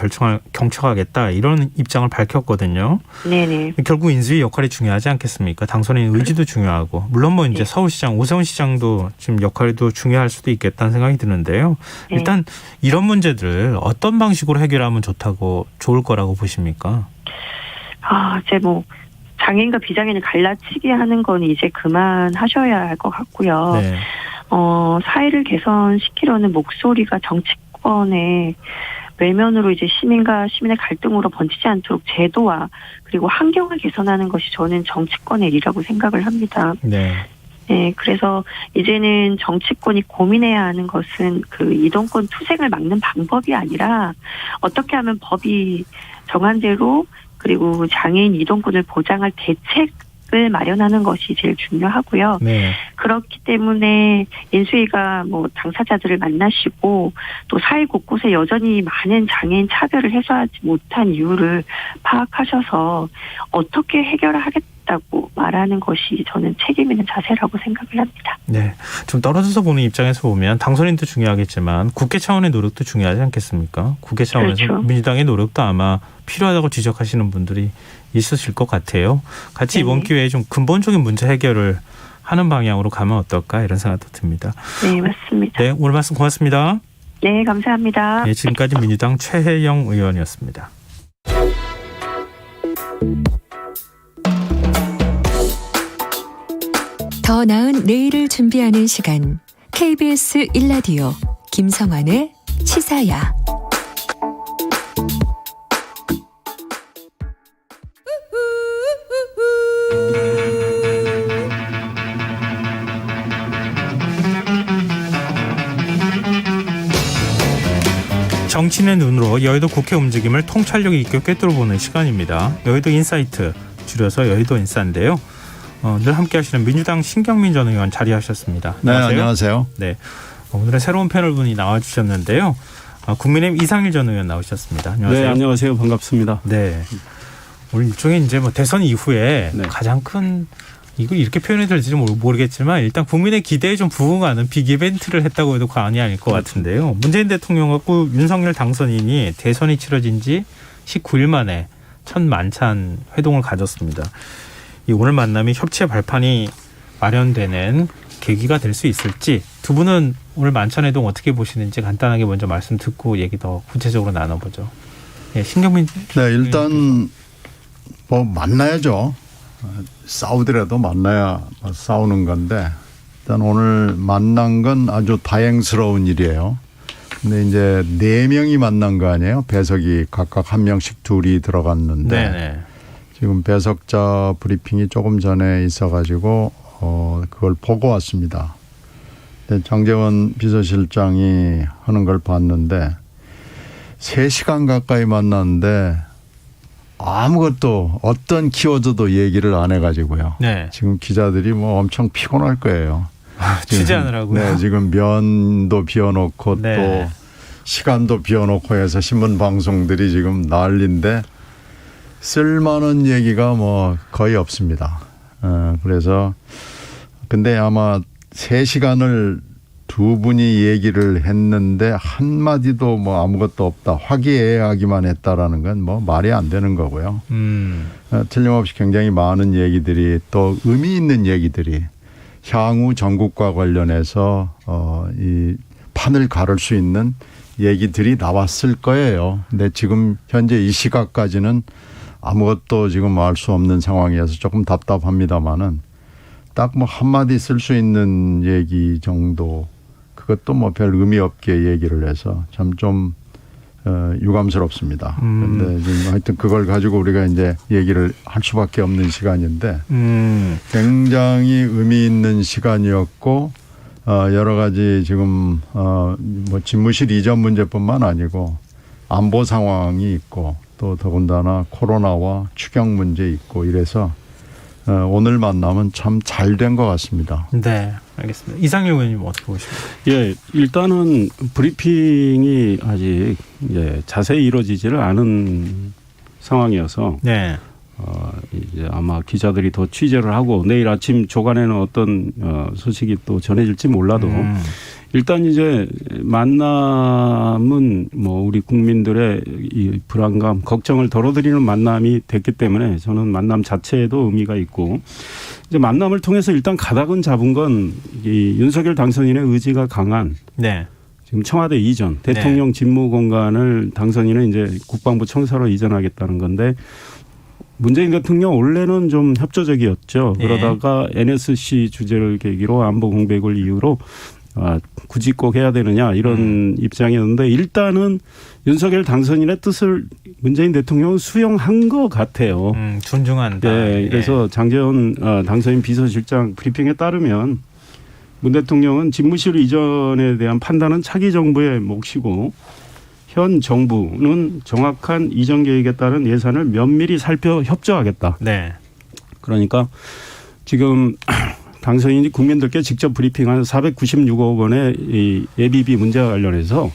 경청하겠다 이런 입장을 밝혔거든요. 네네. 결국 인수위 역할이 중요하지 않겠습니까? 당선인 의지도 중요하고 물론 뭐 이제 네. 서울시장 오세훈 시장도 지금 역할도 중요할 수도 있겠다는 생각이 드는데요. 네. 일단 이런 문제들 어떤 방식으로 해결하면 좋을 거라고 보십니까? 이제 뭐 장애인과 비장애인을 갈라치기 하는 건 이제 그만하셔야 할 것 같고요. 네. 사회를 개선시키려는 목소리가 정치권에 외면으로 이제 시민과 시민의 갈등으로 번지지 않도록 제도와 그리고 환경을 개선하는 것이 저는 정치권의 일이라고 생각을 합니다. 네. 네, 그래서 이제는 정치권이 고민해야 하는 것은 그 이동권 투쟁을 막는 방법이 아니라 어떻게 하면 법이 정한 대로 그리고 장애인 이동권을 보장할 대책을 마련하는 것이 제일 중요하고요. 네. 그렇기 때문에 인수위가 뭐 당사자들을 만나시고 또 사회 곳곳에 여전히 많은 장애인 차별을 해소하지 못한 이유를 파악하셔서 어떻게 해결하겠다고 말하는 것이 저는 책임 있는 자세라고 생각을 합니다. 네. 좀 떨어져서 보는 입장에서 보면 당선인도 중요하겠지만 국회 차원의 노력도 중요하지 않겠습니까? 국회 차원에서 그렇죠. 민주당의 노력도 아마 필요하다고 지적하시는 분들이 있으실 것 같아요. 같이 네. 이번 기회에 좀 근본적인 문제 해결을 하는 방향으로 가면 어떨까 이런 생각도 듭니다. 네, 맞습니다. 네, 오늘 말씀 고맙습니다. 네, 감사합니다. 네, 지금까지 민주당 최혜영 의원이었습니다. 더 나은 내일을 준비하는 시간 KBS 1라디오 김성환의 시사야. 정치인의 눈으로 여의도 국회 움직임을 통찰력 있게 꿰뚫어보는 시간입니다. 여의도 인사이트, 줄여서 여의도 인사인데요. 늘 함께하시는 민주당 신경민 전 의원 자리하셨습니다. 네, 안녕하세요. 네, 오늘은 새로운 패널분이 나와주셨는데요. 국민의힘 이상일 전 의원 나오셨습니다. 안녕하세요. 네, 안녕하세요. 반갑습니다. 네, 오늘 일종의 이제 뭐 대선 이후에 네. 가장 큰 이걸 이렇게 표현해야 될지 모르겠지만 일단 국민의 기대에 좀 부응하는 빅 이벤트를 했다고 해도 과언이 아닐 것 같은데요. 문재인 대통령하고 윤석열 당선인이 대선이 치러진 지 19일 만에 첫 만찬 회동을 가졌습니다. 이 오늘 만남이 협치의 발판이 마련되는 계기가 될 수 있을지 두 분은 오늘 만찬 회동 어떻게 보시는지 간단하게 먼저 말씀 듣고 얘기 더 구체적으로 나눠보죠. 네, 신경민. 네, 일단 뭐 만나야죠. 싸우더라도 만나야 싸우는 건데 일단 오늘 만난 건 아주 다행스러운 일이에요. 근데 이제 4명이 만난 거 아니에요? 배석이 각각 한 명씩 둘이 들어갔는데 네네. 지금 배석자 브리핑이 조금 전에 있어가지고 그걸 보고 왔습니다. 장제원 비서실장이 하는 걸 봤는데 3시간 가까이 만났는데 아무것도 어떤 키워드도 얘기를 안 해가지고요. 네. 지금 기자들이 뭐 엄청 피곤할 거예요. 취재하느라고요. 네, 지금 면도 비워놓고 네. 또 시간도 비워놓고 해서 신문 방송들이 지금 난리인데 쓸만한 얘기가 뭐 거의 없습니다. 그래서 근데 아마 3시간을 두 분이 얘기를 했는데 한마디도 뭐 아무것도 없다. 화기애애하기만 했다라는 건 뭐 말이 안 되는 거고요. 틀림없이 굉장히 많은 얘기들이 또 의미 있는 얘기들이 향후 전국과 관련해서 이 판을 가를 수 있는 얘기들이 나왔을 거예요. 근데 지금 현재 이 시각까지는 아무것도 지금 알 수 없는 상황이어서 조금 답답합니다만은 딱 뭐 한마디 쓸 수 있는 얘기 정도 그것도 뭐 별 의미 없게 얘기를 해서 참 좀 유감스럽습니다. 그런데 지금 하여튼 그걸 가지고 우리가 이제 얘기를 할 수밖에 없는 시간인데 굉장히 의미 있는 시간이었고 여러 가지 지금 뭐 집무실 이전 문제뿐만 아니고 안보 상황이 있고 또 더군다나 코로나와 추경 문제 있고 이래서 오늘 만남은 참 잘 된 것 같습니다. 네, 알겠습니다. 이상일 의원님 어떻게 보십니까? 예, 일단은 브리핑이 아직 자세히 이루어지지를 않은 상황이어서 네. 이제 아마 기자들이 더 취재를 하고 내일 아침 조간에는 어떤 소식이 또 전해질지 몰라도 일단 이제 만남은 뭐 우리 국민들의 이 불안감, 걱정을 덜어드리는 만남이 됐기 때문에 저는 만남 자체에도 의미가 있고 이제 만남을 통해서 일단 가닥은 잡은 건 이 윤석열 당선인의 의지가 강한 네. 지금 청와대 이전 대통령 직무 공간을 당선인은 이제 국방부 청사로 이전하겠다는 건데 문재인 대통령 원래는 좀 협조적이었죠. 그러다가 NSC 주제를 계기로 안보 공백을 이유로 굳이 꼭 해야 되느냐 이런 입장이었는데 일단은 윤석열 당선인의 뜻을 문재인 대통령은 수용한 것 같아요. 존중한다. 네, 그래서 장제원 당선인 비서실장 브리핑에 따르면 문 대통령은 집무실 이전에 대한 판단은 차기 정부의 몫이고 현 정부는 정확한 이전 계획에 따른 예산을 면밀히 살펴 협조하겠다. 네. 그러니까 지금 당선인이 국민들께 직접 브리핑한 496억 원의 이 예비비 문제와 관련해서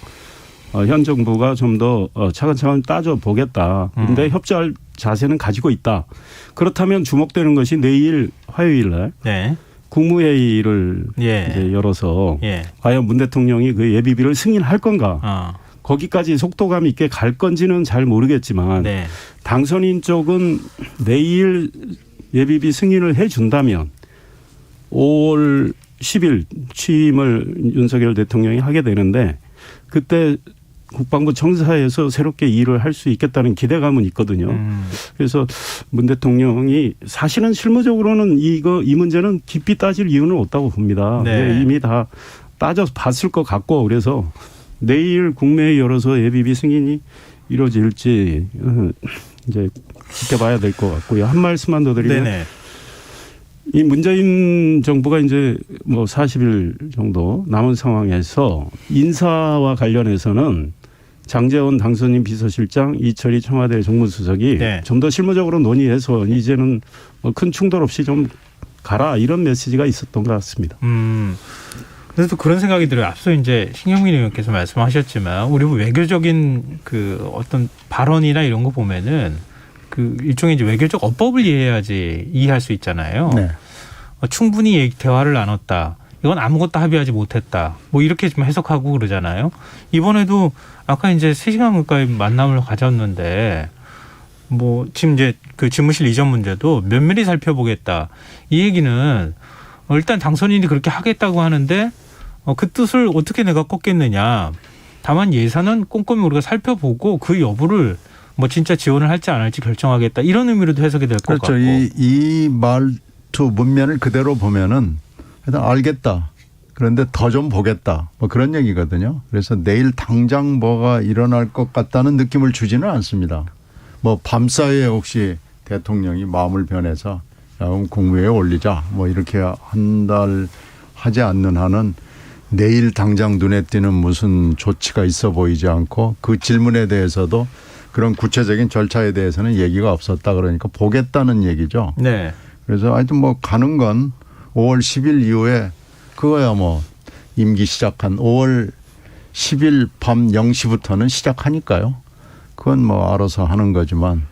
현 정부가 좀 더 차근차근 따져보겠다. 그런데 협조할 자세는 가지고 있다. 그렇다면 주목되는 것이 내일 화요일 날 네. 국무회의를 이제 열어서 과연 문 대통령이 그 예비비를 승인할 건가. 거기까지 속도감 있게 갈 건지는 잘 모르겠지만 당선인 쪽은 내일 예비비 승인을 해 준다면 5월 10일 취임을 윤석열 대통령이 하게 되는데 그때 국방부 청사에서 새롭게 일을 할 수 있겠다는 기대감은 있거든요. 그래서 문 대통령이 사실은 실무적으로는 이 문제는 깊이 따질 이유는 없다고 봅니다. 이미 다 따져서 봤을 것 같고 그래서 내일 국내에 열어서 예비비 승인이 이루어질지 이제 지켜봐야 될 것 같고요. 한 말씀만 더 드리면 이 문재인 정부가 이제 뭐 40일 정도 남은 상황에서 인사와 관련해서는 장제원 당선인 비서실장, 이철희 청와대 정무수석이 좀 더 실무적으로 논의해서 이제는 뭐 큰 충돌 없이 좀 가라 이런 메시지가 있었던 것 같습니다. 그래서 또 그런 생각이 들어요. 앞서 이제 신경민 의원께서 말씀하셨지만 우리 외교적인 그 어떤 발언이나 이런 거 보면은 그 일종의 이제 외교적 어법을 이해해야지 이해할 수 있잖아요. 충분히 대화를 나눴다. 이건 아무것도 합의하지 못했다. 뭐 이렇게 좀 해석하고 그러잖아요. 이번에도 아까 이제 3시간 가까이 만남을 가졌는데 뭐 지금 이제 그 집무실 이전 문제도 면밀히 살펴보겠다. 이 얘기는 일단 당선인이 그렇게 하겠다고 하는데 그 뜻을 어떻게 내가 꺾겠느냐. 다만 예산은 꼼꼼히 우리가 살펴보고 그 여부를 뭐 진짜 지원을 할지 안 할지 결정하겠다. 이런 의미로도 해석이 될 것 같고. 그렇죠. 이 말투 문면을 그대로 보면은 일단 알겠다. 그런데 더 좀 보겠다. 뭐 그런 얘기거든요. 그래서 내일 당장 뭐가 일어날 것 같다는 느낌을 주지는 않습니다. 뭐 밤사이에 혹시 대통령이 마음을 변해서 그럼 국무회의에 올리자. 뭐 이렇게 한 달 하지 않는 한은 내일 당장 눈에 띄는 무슨 조치가 있어 보이지 않고 그 질문에 대해서도 그런 구체적인 절차에 대해서는 얘기가 없었다. 그러니까 보겠다는 얘기죠. 그래서 하여튼 뭐 가는 건 5월 10일 이후에 그거야 뭐 임기 시작한 5월 10일 밤 0시부터는 시작하니까요. 그건 뭐 알아서 하는 거지만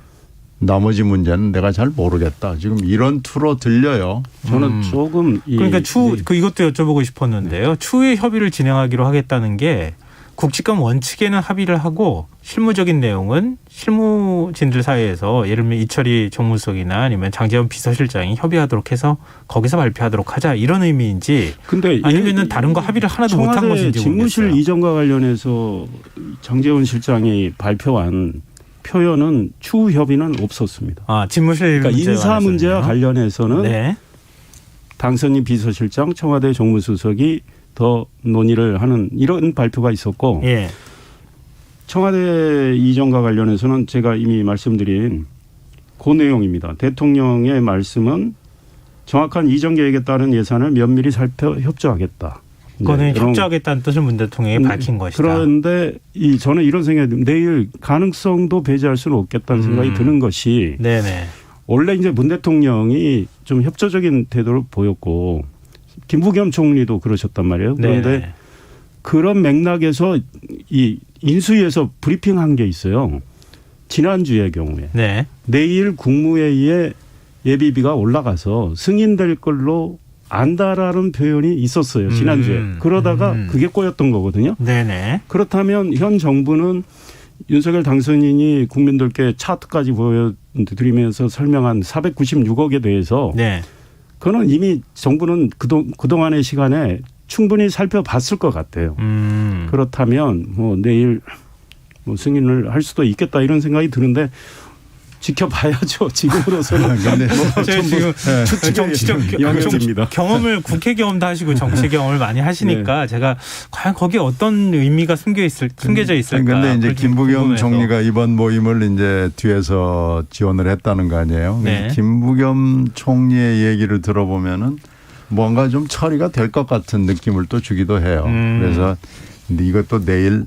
나머지 문제는 내가 잘 모르겠다. 지금 이런 투로 들려요. 저는 조금 그러니까 이것도 여쭤보고 싶었는데요. 추후에 협의를 진행하기로 하겠다는 게 국직감 원칙에는 합의를 하고 실무적인 내용은 실무진들 사이에서 예를 들면 이철희 정무수석이나 아니면 장제원 비서실장이 협의하도록 해서 거기서 발표하도록 하자 이런 의미인지 근데 아니면은 다른 거 합의를 하나도 못한 것인지 집무실 모르겠어요. 이전과 관련해서 장제원 실장이 발표한 표현은 추후 협의는 없었습니다. 집무실 그러니까 인사 문제와 관련해서는 당선인 비서실장, 청와대 정무수석이 더 논의를 하는 이런 발표가 있었고 청와대 이전과 관련해서는 제가 이미 말씀드린 그 내용입니다. 대통령의 말씀은 정확한 이전 계획에 따른 예산을 면밀히 살펴 협조하겠다. 그거는 협조하겠다는 뜻을 문 대통령이 밝힌 것이다. 그런데 저는 이런 생각이 듭니다. 내일 가능성도 배제할 수는 없겠다는 생각이 드는 것이 원래 이제 문 대통령이 좀 협조적인 태도를 보였고 김부겸 총리도 그러셨단 말이에요. 그런데 그런 맥락에서 이 인수위에서 브리핑한 게 있어요. 지난주의 경우에 네. 내일 국무회의에 예비비가 올라가서 승인될 걸로 안다라는 표현이 있었어요. 지난주에. 그러다가 그게 꼬였던 거거든요. 네네. 그렇다면 현 정부는 윤석열 당선인이 국민들께 차트까지 보여드리면서 설명한 496억에 대해서 네. 그거는 이미 정부는 그동안의 시간에 충분히 살펴봤을 것 같아요. 그렇다면 뭐 내일 뭐 승인을 할 수도 있겠다 이런 생각이 드는데 지켜봐야죠. 지금으로서는. 제가 지금 정치적 영역입니다. 경험을 국회 경험도 하시고 정치 경험을 많이 하시니까 네. 제가 과연 거기에 어떤 의미가 숨겨져 있을까. 그런데 이제 김부겸 총리가 이번 모임을 이제 뒤에서 지원을 했다는 거 아니에요. 네. 김부겸 총리의 얘기를 들어보면은 뭔가 좀 처리가 될 것 같은 느낌을 또 주기도 해요. 그래서 근데 이것도 내일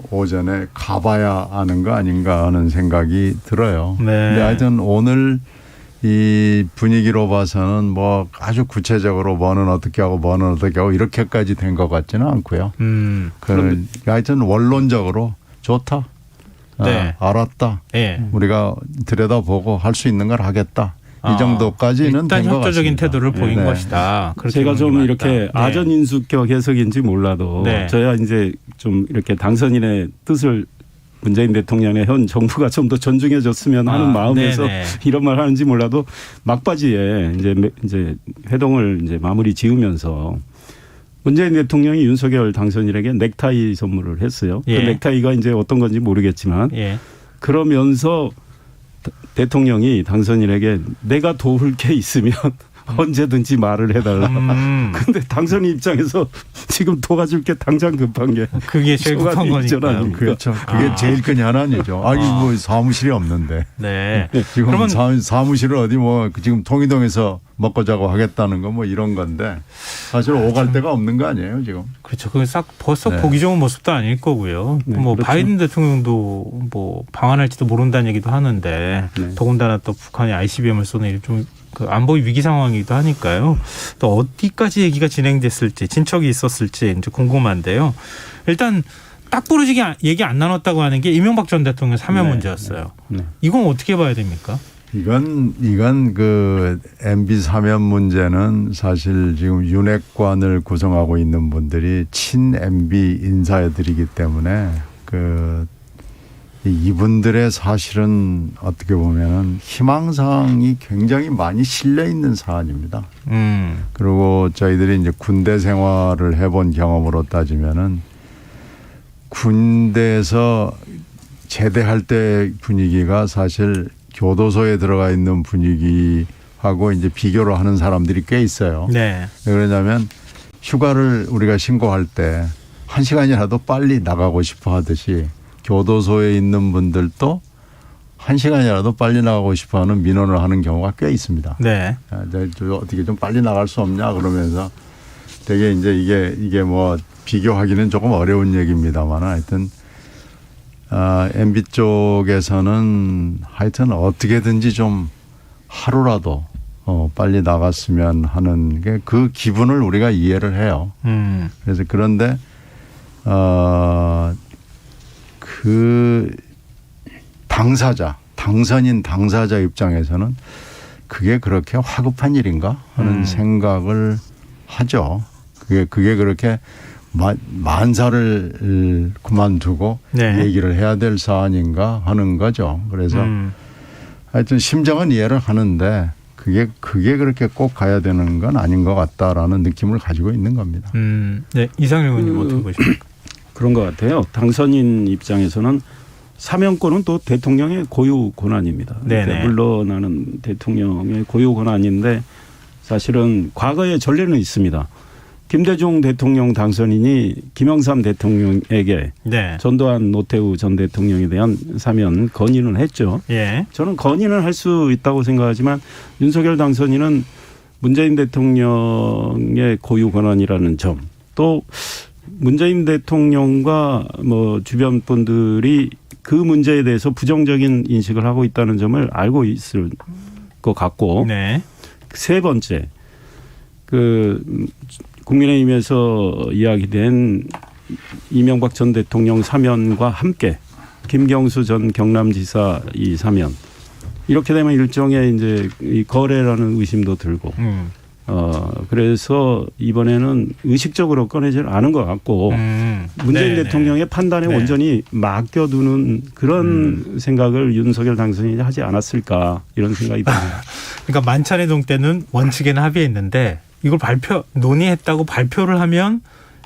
오전에 가봐야 아는 거 아닌가 하는 생각이 들어요. 네. 근데 하여튼 오늘 이 분위기로 봐서는 뭐 아주 구체적으로 뭐는 어떻게 하고 뭐는 어떻게 하고 이렇게까지 된 것 같지는 않고요. 하여튼 원론적으로 좋다. 네. 알았다. 네. 우리가 들여다보고 할 수 있는 걸 하겠다. 이 정도까지는 일단 된 것 협조적인 같습니다. 태도를 보인 네. 것이다. 제가 좀 이렇게 네. 아전인수격 해석인지 몰라도 네. 저야 이제 좀 이렇게 당선인의 뜻을 문재인 대통령의 현 정부가 좀 더 존중해 줬으면 하는 마음에서 네네. 이런 말 하는지 몰라도 막바지에 이제 회동을 이제 마무리 지으면서 문재인 대통령이 윤석열 당선인에게 넥타이 선물을 했어요. 예. 그 넥타이가 이제 어떤 건지 모르겠지만 예. 그러면서 대통령이 당선인에게 내가 도울 게 있으면 언제든지 말을 해달라. 근데 당선인 입장에서 지금 도와줄 게 당장 급한 게 그게 제일 급한 거니까요. 그렇죠. 그게 제일 큰 현안이죠. 아니 뭐 사무실이 없는데. 네. 지금 그러면 사무실을 어디 뭐 지금 통이동에서 먹고 자고 하겠다는 거 뭐 이런 건데 사실 오갈 데가 없는 거 아니에요 지금. 그렇죠. 그 싹 벌써 네. 보기 좋은 모습도 아닐 거고요. 네, 뭐 그렇죠. 바이든 대통령도 뭐 방한할지도 모른다는 얘기도 하는데 네. 더군다나 또 북한이 ICBM을 쏘는 일이 좀 그 안보 위기 상황이기도 하니까요. 또 어디까지 얘기가 진행됐을지 진척이 있었을지 이제 궁금한데요. 일단 딱 부러지게 얘기 안 나눴다고 하는 게 이명박 전 대통령 사면 네. 문제였어요. 네. 이건 어떻게 봐야 됩니까? 이건 그 MB 사면 문제는 사실 지금 윤핵관을 구성하고 있는 분들이 친 MB 인사들이기 때문에 그 이분들의 사실은 어떻게 보면은 희망사항이 굉장히 많이 실려 있는 사안입니다. 그리고 저희들이 이제 군대 생활을 해본 경험으로 따지면은 군대에서 제대할 때 분위기가 사실 교도소에 들어가 있는 분위기하고 이제 비교를 하는 사람들이 꽤 있어요. 네. 왜 그러냐면 휴가를 우리가 신고할 때 1시간이라도 빨리 나가고 싶어 하듯이 교도소에 있는 분들도 1시간이라도 빨리 나가고 싶어 하는 민원을 하는 경우가 꽤 있습니다. 네. 저 어떻게 좀 빨리 나갈 수 없냐 그러면서 되게 이제 이게 뭐 비교하기는 조금 어려운 얘기입니다만 하여튼 MB 쪽에서는 하여튼 어떻게든지 좀 하루라도 빨리 나갔으면 하는 게 그 기분을 우리가 이해를 해요. 그래서 그런데 그 당선인 당사자 입장에서는 그게 그렇게 화급한 일인가 하는 생각을 하죠. 그게 그렇게 만사를 그만두고 네. 얘기를 해야 될 사안인가 하는 거죠. 그래서 하여튼 심정은 이해를 하는데 그게 그렇게 꼭 가야 되는 건 아닌 것 같다라는 느낌을 가지고 있는 겁니다. 네. 이상일 의원님 어떻게 보십니까? 그런 것 같아요. 당선인 입장에서는 사면권은 또 대통령의 고유 권한입니다. 네네. 물러나는 대통령의 고유 권한인데 사실은 과거의 전례는 있습니다. 김대중 대통령 당선인이 김영삼 대통령에게 네. 전두환 노태우 전 대통령에 대한 사면 건의는 했죠. 예. 저는 건의는 할 수 있다고 생각하지만 윤석열 당선인은 문재인 대통령의 고유 권한이라는 점, 또 문재인 대통령과 뭐 주변 분들이 그 문제에 대해서 부정적인 인식을 하고 있다는 점을 알고 있을 것 같고, 네. 세 번째, 그 국민의힘에서 이야기된 이명박 전 대통령 사면과 함께 김경수 전 경남지사 이 사면 이렇게 되면 일종의 이제 이 거래라는 의심도 들고 그래서 이번에는 의식적으로 꺼내질 않은 것 같고 문재인 대통령의 판단에 온전히 맡겨두는 그런 생각을 윤석열 당선인이 하지 않았을까 이런 생각이 듭니다. 그러니까 만찬회동 때는 원칙에는 합의했는데 이걸 논의했다고 발표를 하면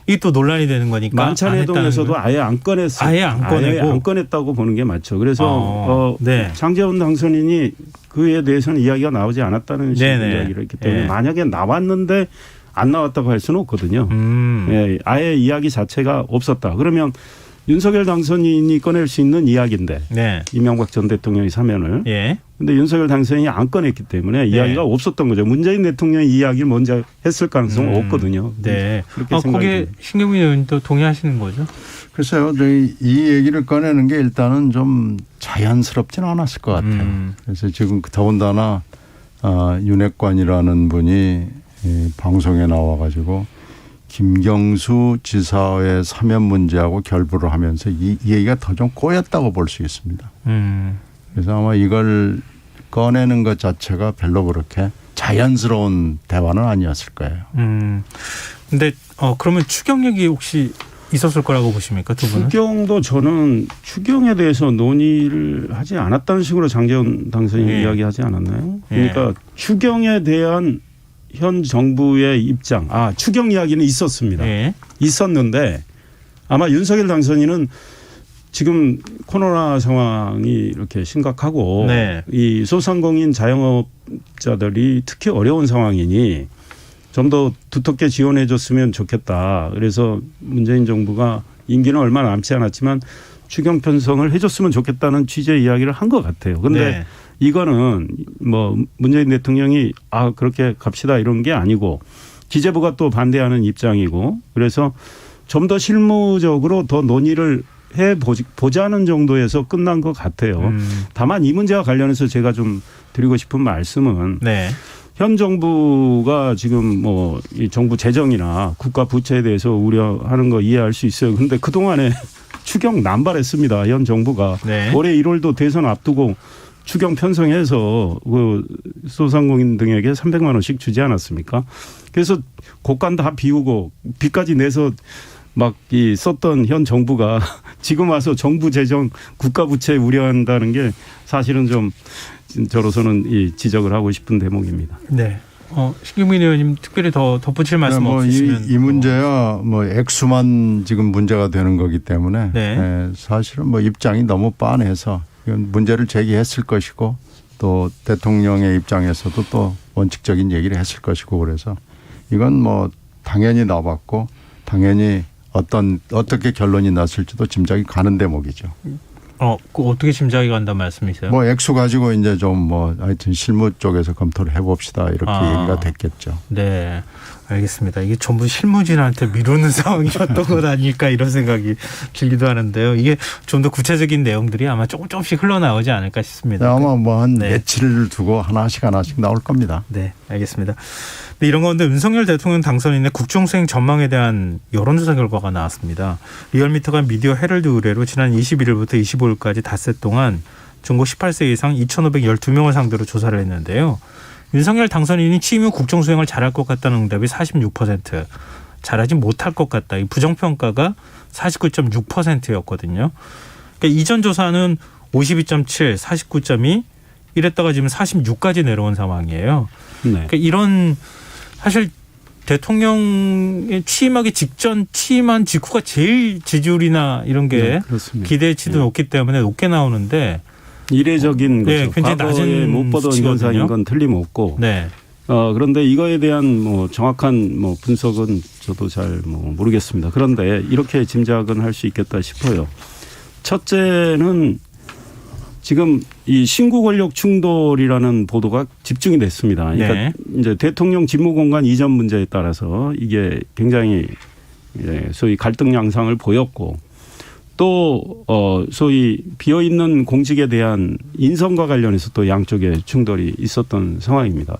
이게 또 논란이 되는 거니까. 만찬회동에서도 아예 안 꺼냈어요. 아예 안 꺼내고. 아예 안 꺼냈다고 보는 게 맞죠. 그래서 네. 장제원 당선인이 그에 대해서는 이야기가 나오지 않았다는 식의 이야기를 했기 때문에 만약에 나왔는데 안 나왔다고 할 수는 없거든요. 예, 아예 이야기 자체가 없었다. 그러면 윤석열 당선인이 꺼낼 수 있는 이야기인데 이명박 전 대통령의 사면을. 그런데 윤석열 당선인이 안 꺼냈기 때문에 이야기가 없었던 거죠. 문재인 대통령이 이야기를 먼저 했을 가능성은 없거든요. 네. 그렇게 생각이 거기에 신경민 의원도 동의하시는 거죠? 글쎄요. 이 얘기를 꺼내는 게 일단은 좀 자연스럽지는 않았을 것 같아요. 그래서 지금 더군다나 윤핵관이라는 분이 이 방송에 나와가지고 김경수 지사의 사면 문제하고 결부를 하면서 이 얘기가 더 좀 꼬였다고 볼 수 있습니다. 그래서 아마 이걸 꺼내는 것 자체가 별로 그렇게 자연스러운 대화는 아니었을 거예요. 근데 그러면 추경력이 혹시 있었을 거라고 보십니까, 두 분은? 추경도 저는 추경에 대해서 논의를 하지 않았다는 식으로 장제원 당선인이 이야기하지 않았나요? 그러니까 추경에 대한 현 정부의 입장, 추경 이야기는 있었습니다. 있었는데 아마 윤석열 당선인은 지금 코로나 상황이 이렇게 심각하고 이 소상공인 자영업자들이 특히 어려운 상황이니 좀 더 두텁게 지원해 줬으면 좋겠다. 그래서 문재인 정부가 임기는 얼마 남지 않았지만 추경 편성을 해 줬으면 좋겠다는 취지의 이야기를 한 것 같아요. 그런데 이거는 뭐 문재인 대통령이 그렇게 갑시다 이런 게 아니고 기재부가 또 반대하는 입장이고 그래서 좀 더 실무적으로 더 논의를 해보자는 정도에서 끝난 것 같아요. 다만 이 문제와 관련해서 제가 좀 드리고 싶은 말씀은 현 정부가 지금 뭐 이 정부 재정이나 국가 부채에 대해서 우려하는 거 이해할 수 있어요. 그런데 그동안에 추경 남발했습니다. 현 정부가. 올해 1월도 대선 앞두고 추경 편성해서 그 소상공인 등에게 300만 원씩 주지 않았습니까? 그래서 곡간 다 비우고 빚까지 내서 막 이 썼던 현 정부가 지금 와서 정부 재정 국가 부채 우려한다는 게 사실은 좀 저로서는 이 지적을 하고 싶은 대목입니다. 네. 신경민 의원님 특별히 더 덧붙일 말씀 없으시면. 이 문제야 뭐 액수만 지금 문제가 되는 거기 때문에 사실은 뭐 입장이 너무 빤해서 문제를 제기했을 것이고 또 대통령의 입장에서도 또 원칙적인 얘기를 했을 것이고 그래서 이건 뭐 당연히 나왔고 당연히 어떻게 결론이 났을지도 짐작이 가는 대목이죠. 어떻게 짐작이 간다는 말씀이세요? 뭐 액수 가지고 이제 좀 뭐 하여튼 실무 쪽에서 검토를 해봅시다 이렇게 얘기가 됐겠죠. 네, 알겠습니다. 이게 전부 실무진한테 미루는 상황이었던 것 아닐까 이런 생각이 들기도 하는데요. 이게 좀 더 구체적인 내용들이 아마 조금씩 흘러나오지 않을까 싶습니다. 아마 뭐 한 며칠을 두고 하나씩 나올 겁니다. 네, 알겠습니다. 네, 이런 가운데 윤석열 대통령 당선인의 국정수행 전망에 대한 여론조사 결과가 나왔습니다. 리얼미터가 미디어 헤럴드 의뢰로 지난 21일부터 25일까지 닷새 동안 전국 18세 이상 2,512명을 상대로 조사를 했는데요. 윤석열 당선인이 취임 후 국정수행을 잘할 것 같다는 응답이 46%, 잘하지 못할 것 같다. 이 부정평가가 49.6%였거든요. 그러니까 이전 조사는 52.7, 49.2 이랬다가 지금 46까지 내려온 상황이에요. 그러니까 이런 사실 대통령의 취임하기 직전 취임한 직후가 제일 지지율이나 이런 게 기대치도 높기 때문에 높게 나오는데 이례적인 거죠. 굉장히 낮은 못 보던 현상인 건 틀림없고. 그런데 이거에 대한 뭐 정확한 뭐 분석은 저도 잘 뭐 모르겠습니다. 그런데 이렇게 짐작은 할 수 있겠다 싶어요. 첫째는 지금 이 신구 권력 충돌이라는 보도가 집중이 됐습니다. 그러니까 이제 대통령 직무공간 이전 문제에 따라서 이게 굉장히 소위 갈등 양상을 보였고 또 소위 비어 있는 공직에 대한 인선과 관련해서 또 양쪽에 충돌이 있었던 상황입니다.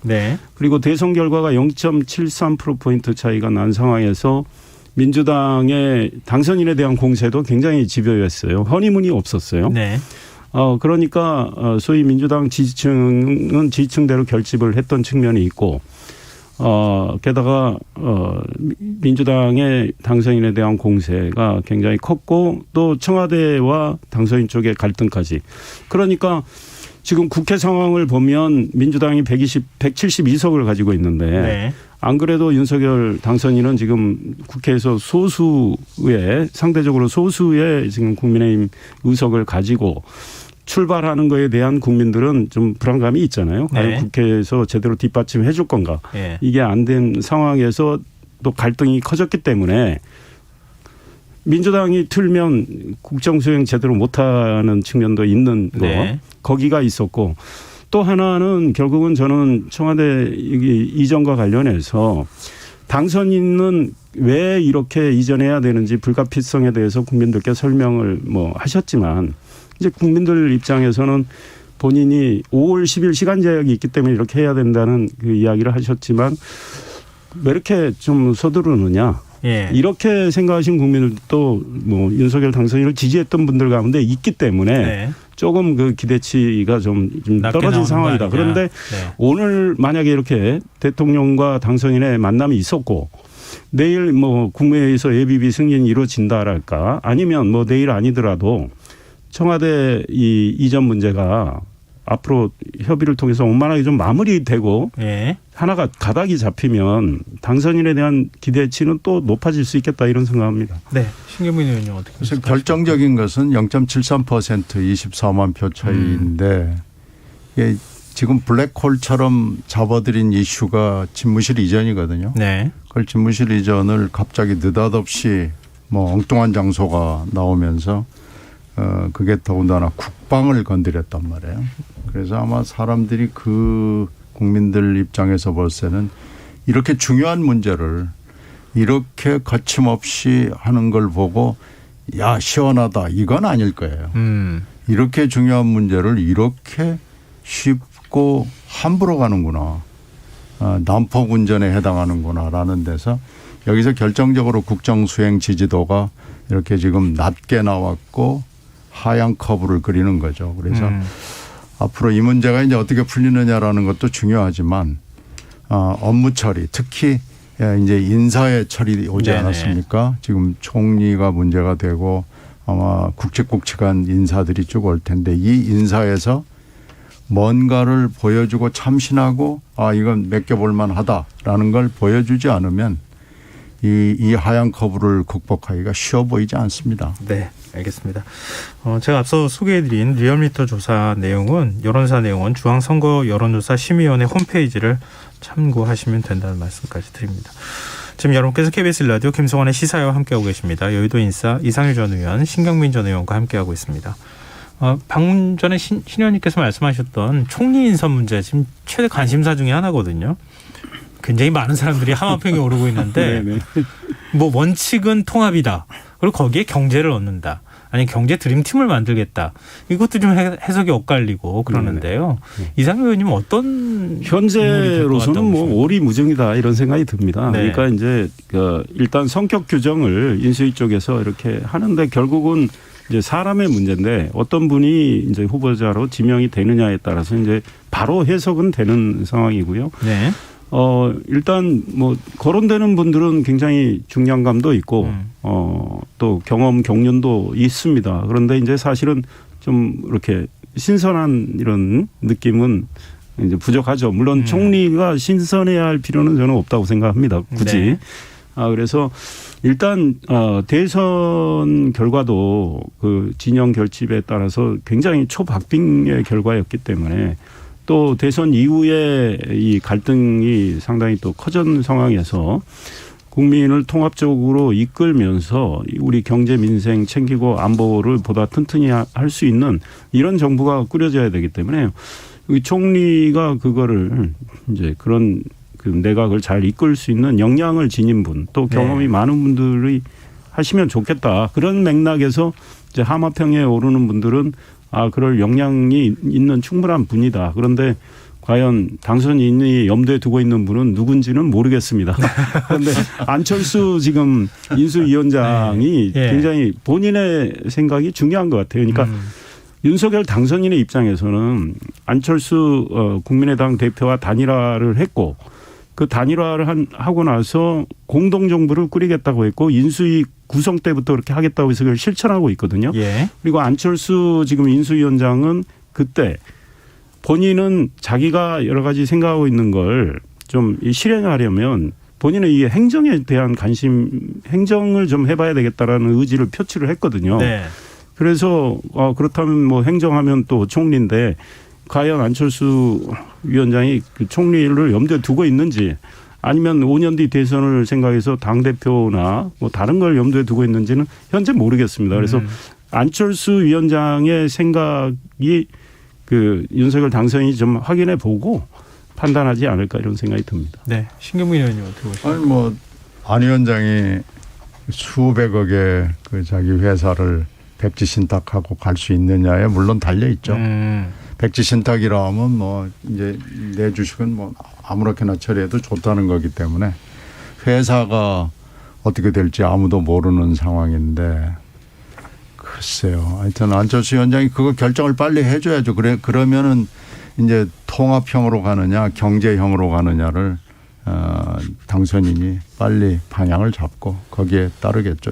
그리고 대선 결과가 0.73%포인트 차이가 난 상황에서 민주당의 당선인에 대한 공세도 굉장히 집요했어요. 허니문이 없었어요. 네. 그러니까 소위 민주당 지지층은 지지층대로 결집을 했던 측면이 있고 게다가 민주당의 당선인에 대한 공세가 굉장히 컸고 또 청와대와 당선인 쪽의 갈등까지. 그러니까 지금 국회 상황을 보면 민주당이 172석을 가지고 있는데 네. 안 그래도 윤석열 당선인은 지금 국회에서 상대적으로 소수의 지금 국민의힘 의석을 가지고 출발하는 거에 대한 국민들은 좀 불안감이 있잖아요. 과연 네. 국회에서 제대로 뒷받침해 줄 건가. 네. 이게 안 된 상황에서 또 갈등이 커졌기 때문에 민주당이 틀면 국정수행 제대로 못하는 측면도 있는 거. 네. 거기가 있었고 또 하나는 결국은 저는 청와대 이전과 관련해서 당선인은 왜 이렇게 이전해야 되는지 불가피성에 대해서 국민들께 설명을 하셨지만 이제 국민들 입장에서는 본인이 5월 10일 시간 제약이 있기 때문에 이렇게 해야 된다는 그 이야기를 하셨지만 왜 이렇게 좀 서두르느냐. 예. 이렇게 생각하신 국민들도 윤석열 당선인을 지지했던 분들 가운데 있기 때문에 네. 조금 그 기대치가 좀 떨어진 상황이다. 그런데 네. 오늘 만약에 이렇게 대통령과 당선인의 만남이 있었고 내일 국무회의에서 예비비 승인이 이루어진다랄까 아니면 내일 아니더라도 청와대 이 이전 문제가 앞으로 협의를 통해서 원만하게 좀 마무리되고 예. 하나가 가닥이 잡히면 당선인에 대한 기대치는 또 높아질 수 있겠다 이런 생각합니다. 네, 신경민 의원님 어떻게 보십니까? 결정적인 것은 0.73% 24만 표 차이인데 이게 지금 블랙홀처럼 잡아들인 이슈가 집무실 이전이거든요. 네. 그걸 집무실 이전을 갑자기 느닷없이 엉뚱한 장소가 나오면서 그게 더군다나 국방을 건드렸단 말이에요. 그래서 아마 사람들이 그 국민들 입장에서 볼 때는 이렇게 중요한 문제를 이렇게 거침없이 하는 걸 보고 야 시원하다 이건 아닐 거예요. 이렇게 중요한 문제를 이렇게 쉽고 함부로 가는구나. 난폭 운전에 해당하는구나라는 데서 여기서 결정적으로 국정수행 지지도가 이렇게 지금 낮게 나왔고 하향 커브를 그리는 거죠. 그래서 앞으로 이 문제가 이제 어떻게 풀리느냐라는 것도 중요하지만 업무 처리 특히 이제 인사의 처리 오지 네네. 않았습니까? 지금 총리가 문제가 되고 아마 굵직굵직한 인사들이 쭉 올 텐데 이 인사에서 뭔가를 보여주고 참신하고 이건 맡겨볼 만하다라는 걸 보여주지 않으면 이 하향 커브를 극복하기가 쉬워 보이지 않습니다. 네, 알겠습니다. 제가 앞서 소개해드린 리얼미터 조사 내용은 여론조사 내용은 중앙선거 여론조사 심의위원회 홈페이지를 참고하시면 된다는 말씀까지 드립니다. 지금 여러분께서 KBS 라디오 김성환의 시사회와 함께하고 계십니다. 여의도 인사 이상일 전 의원, 신경민 전 의원과 함께하고 있습니다. 방금 전에 신 의원님께서 말씀하셨던 총리 인선 문제 지금 최대 관심사 중에 하나거든요. 굉장히 많은 사람들이 하마평에 오르고 있는데 원칙은 통합이다. 그리고 거기에 경제를 얻는다. 아니 경제 드림팀을 만들겠다. 이것도 좀 해석이 엇갈리고 그러는데요. 이상일 의원님은 어떤 현재로서는 오리무중이다 이런 생각이 듭니다. 네. 그러니까 이제 일단 성격 규정을 인수위 쪽에서 이렇게 하는데 결국은 이제 사람의 문제인데 어떤 분이 이제 후보자로 지명이 되느냐에 따라서 이제 바로 해석은 되는 상황이고요. 네. 일단 거론되는 분들은 굉장히 중량감도 있고 또 경험 경륜도 있습니다. 그런데 이제 사실은 좀 이렇게 신선한 이런 느낌은 이제 부족하죠. 물론 총리가 신선해야 할 필요는 저는 없다고 생각합니다. 굳이. 네. 그래서 일단 대선 결과도 그 진영 결집에 따라서 굉장히 초박빙의 결과였기 때문에 또 대선 이후에 이 갈등이 상당히 또 커진 상황에서 국민을 통합적으로 이끌면서 우리 경제 민생 챙기고 안보를 보다 튼튼히 할 수 있는 이런 정부가 꾸려져야 되기 때문에 총리가 그거를 이제 그런 그 내각을 잘 이끌 수 있는 역량을 지닌 분 또 경험이 네. 많은 분들이 하시면 좋겠다. 그런 맥락에서 이제 하마평에 오르는 분들은 그럴 역량이 있는 충분한 분이다. 그런데 과연 당선인이 염두에 두고 있는 분은 누군지는 모르겠습니다. 그런데 안철수 지금 인수위원장이 굉장히 본인의 생각이 중요한 것 같아요. 그러니까 윤석열 당선인의 입장에서는 안철수 국민의당 대표와 단일화를 했고 그 단일화를 하고 나서 공동정부를 꾸리겠다고 했고 인수위 구성 때부터 그렇게 하겠다고 해서 그걸 실천하고 있거든요. 그리고 안철수 지금 인수위원장은 그때 본인은 자기가 여러 가지 생각하고 있는 걸 좀 실행하려면 본인은 이 행정에 대한 행정을 좀 해봐야 되겠다라는 의지를 표출을 했거든요. 그래서 그렇다면 뭐 행정하면 또 총리인데 과연 안철수 위원장이 그 총리를 염두에 두고 있는지 아니면 5년 뒤 대선을 생각해서 당대표나 뭐 다른 걸 염두에 두고 있는지는 현재 모르겠습니다. 그래서 안철수 위원장의 생각이 그 윤석열 당선인이 좀 확인해 보고 판단하지 않을까 이런 생각이 듭니다. 네. 신경민 의원님 어떻게 보십니까? 아니 뭐 안 위원장이 수백억의 그 자기 회사를 백지 신탁하고 갈 수 있느냐에 물론 달려 있죠. 백지 신탁이라 하면 뭐 이제 내 주식은 뭐 아무렇게나 처리해도 좋다는 거기 때문에 회사가 어떻게 될지 아무도 모르는 상황인데 글쎄요. 하여튼 안철수 위원장이 그거 결정을 빨리 해줘야죠. 그러면은 이제 통합형으로 가느냐 경제형으로 가느냐를 당선인이 빨리 방향을 잡고 거기에 따르겠죠.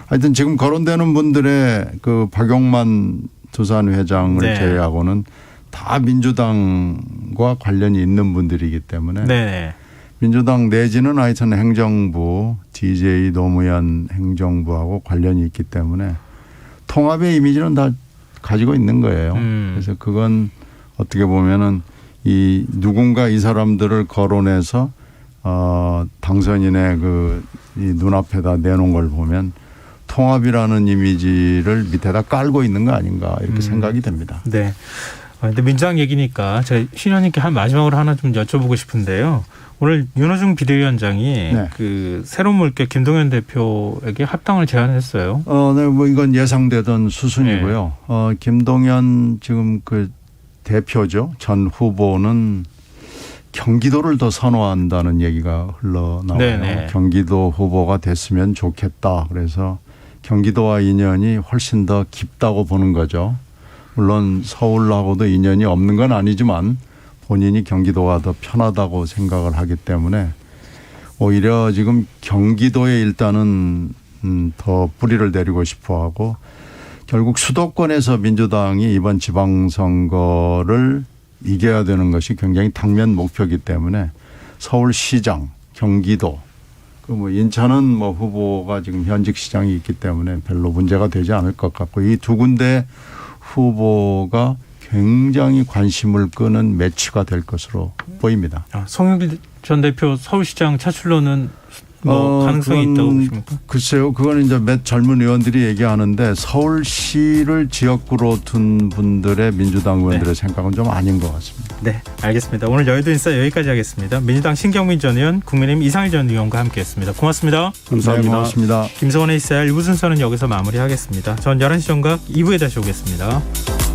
하여튼 지금 거론되는 분들의 그 박용만 두산 회장을 제외하고는 다 민주당과 관련이 있는 분들이기 때문에 민주당 내지는 하여튼 행정부 DJ 노무현 행정부하고 관련이 있기 때문에 통합의 이미지는 다 가지고 있는 거예요. 그래서 그건 어떻게 보면은 누군가 이 사람들을 거론해서 당선인의 이 눈앞에다 내놓은 걸 보면 통합이라는 이미지를 밑에다 깔고 있는 거 아닌가 이렇게 생각이 됩니다. 네. 근데 민주당 얘기니까 제가 신 의원님께 마지막으로 하나 좀 여쭤보고 싶은데요. 오늘 윤호중 비대위원장이 그 새로운 물결 김동연 대표에게 합당을 제안했어요. 네, 뭐 이건 예상되던 수순이고요. 김동연 지금 그 대표죠. 전 후보는 경기도를 더 선호한다는 얘기가 흘러나와요. 경기도 후보가 됐으면 좋겠다. 그래서 경기도와 인연이 훨씬 더 깊다고 보는 거죠. 물론 서울하고도 인연이 없는 건 아니지만 본인이 경기도가 더 편하다고 생각을 하기 때문에 오히려 지금 경기도에 일단은 더 뿌리를 내리고 싶어하고 결국 수도권에서 민주당이 이번 지방선거를 이겨야 되는 것이 굉장히 당면 목표이기 때문에 서울시장, 경기도, 뭐 인천은 뭐 후보가 지금 현직 시장이 있기 때문에 별로 문제가 되지 않을 것 같고 이 두 군데 후보가 굉장히 관심을 끄는 매치가 될 것으로 보입니다. 송영길 전 대표 서울시장 차출로는 뭐 가능성이 있다고 보십니까? 글쎄요. 그건 이제 몇 젊은 의원들이 얘기하는데 서울시를 지역구로 둔 분들의 민주당 의원들의 생각은 좀 아닌 것 같습니다. 네, 알겠습니다. 오늘 여의도 인사 여기까지 하겠습니다. 민주당 신경민 전 의원, 국민의힘 이상일 전 의원과 함께했습니다. 고맙습니다. 감사합니다. 네, 고맙습니다. 김성원의 시사일 1부 순서는 여기서 마무리하겠습니다. 전 11시 정각 2부에 다시 오겠습니다.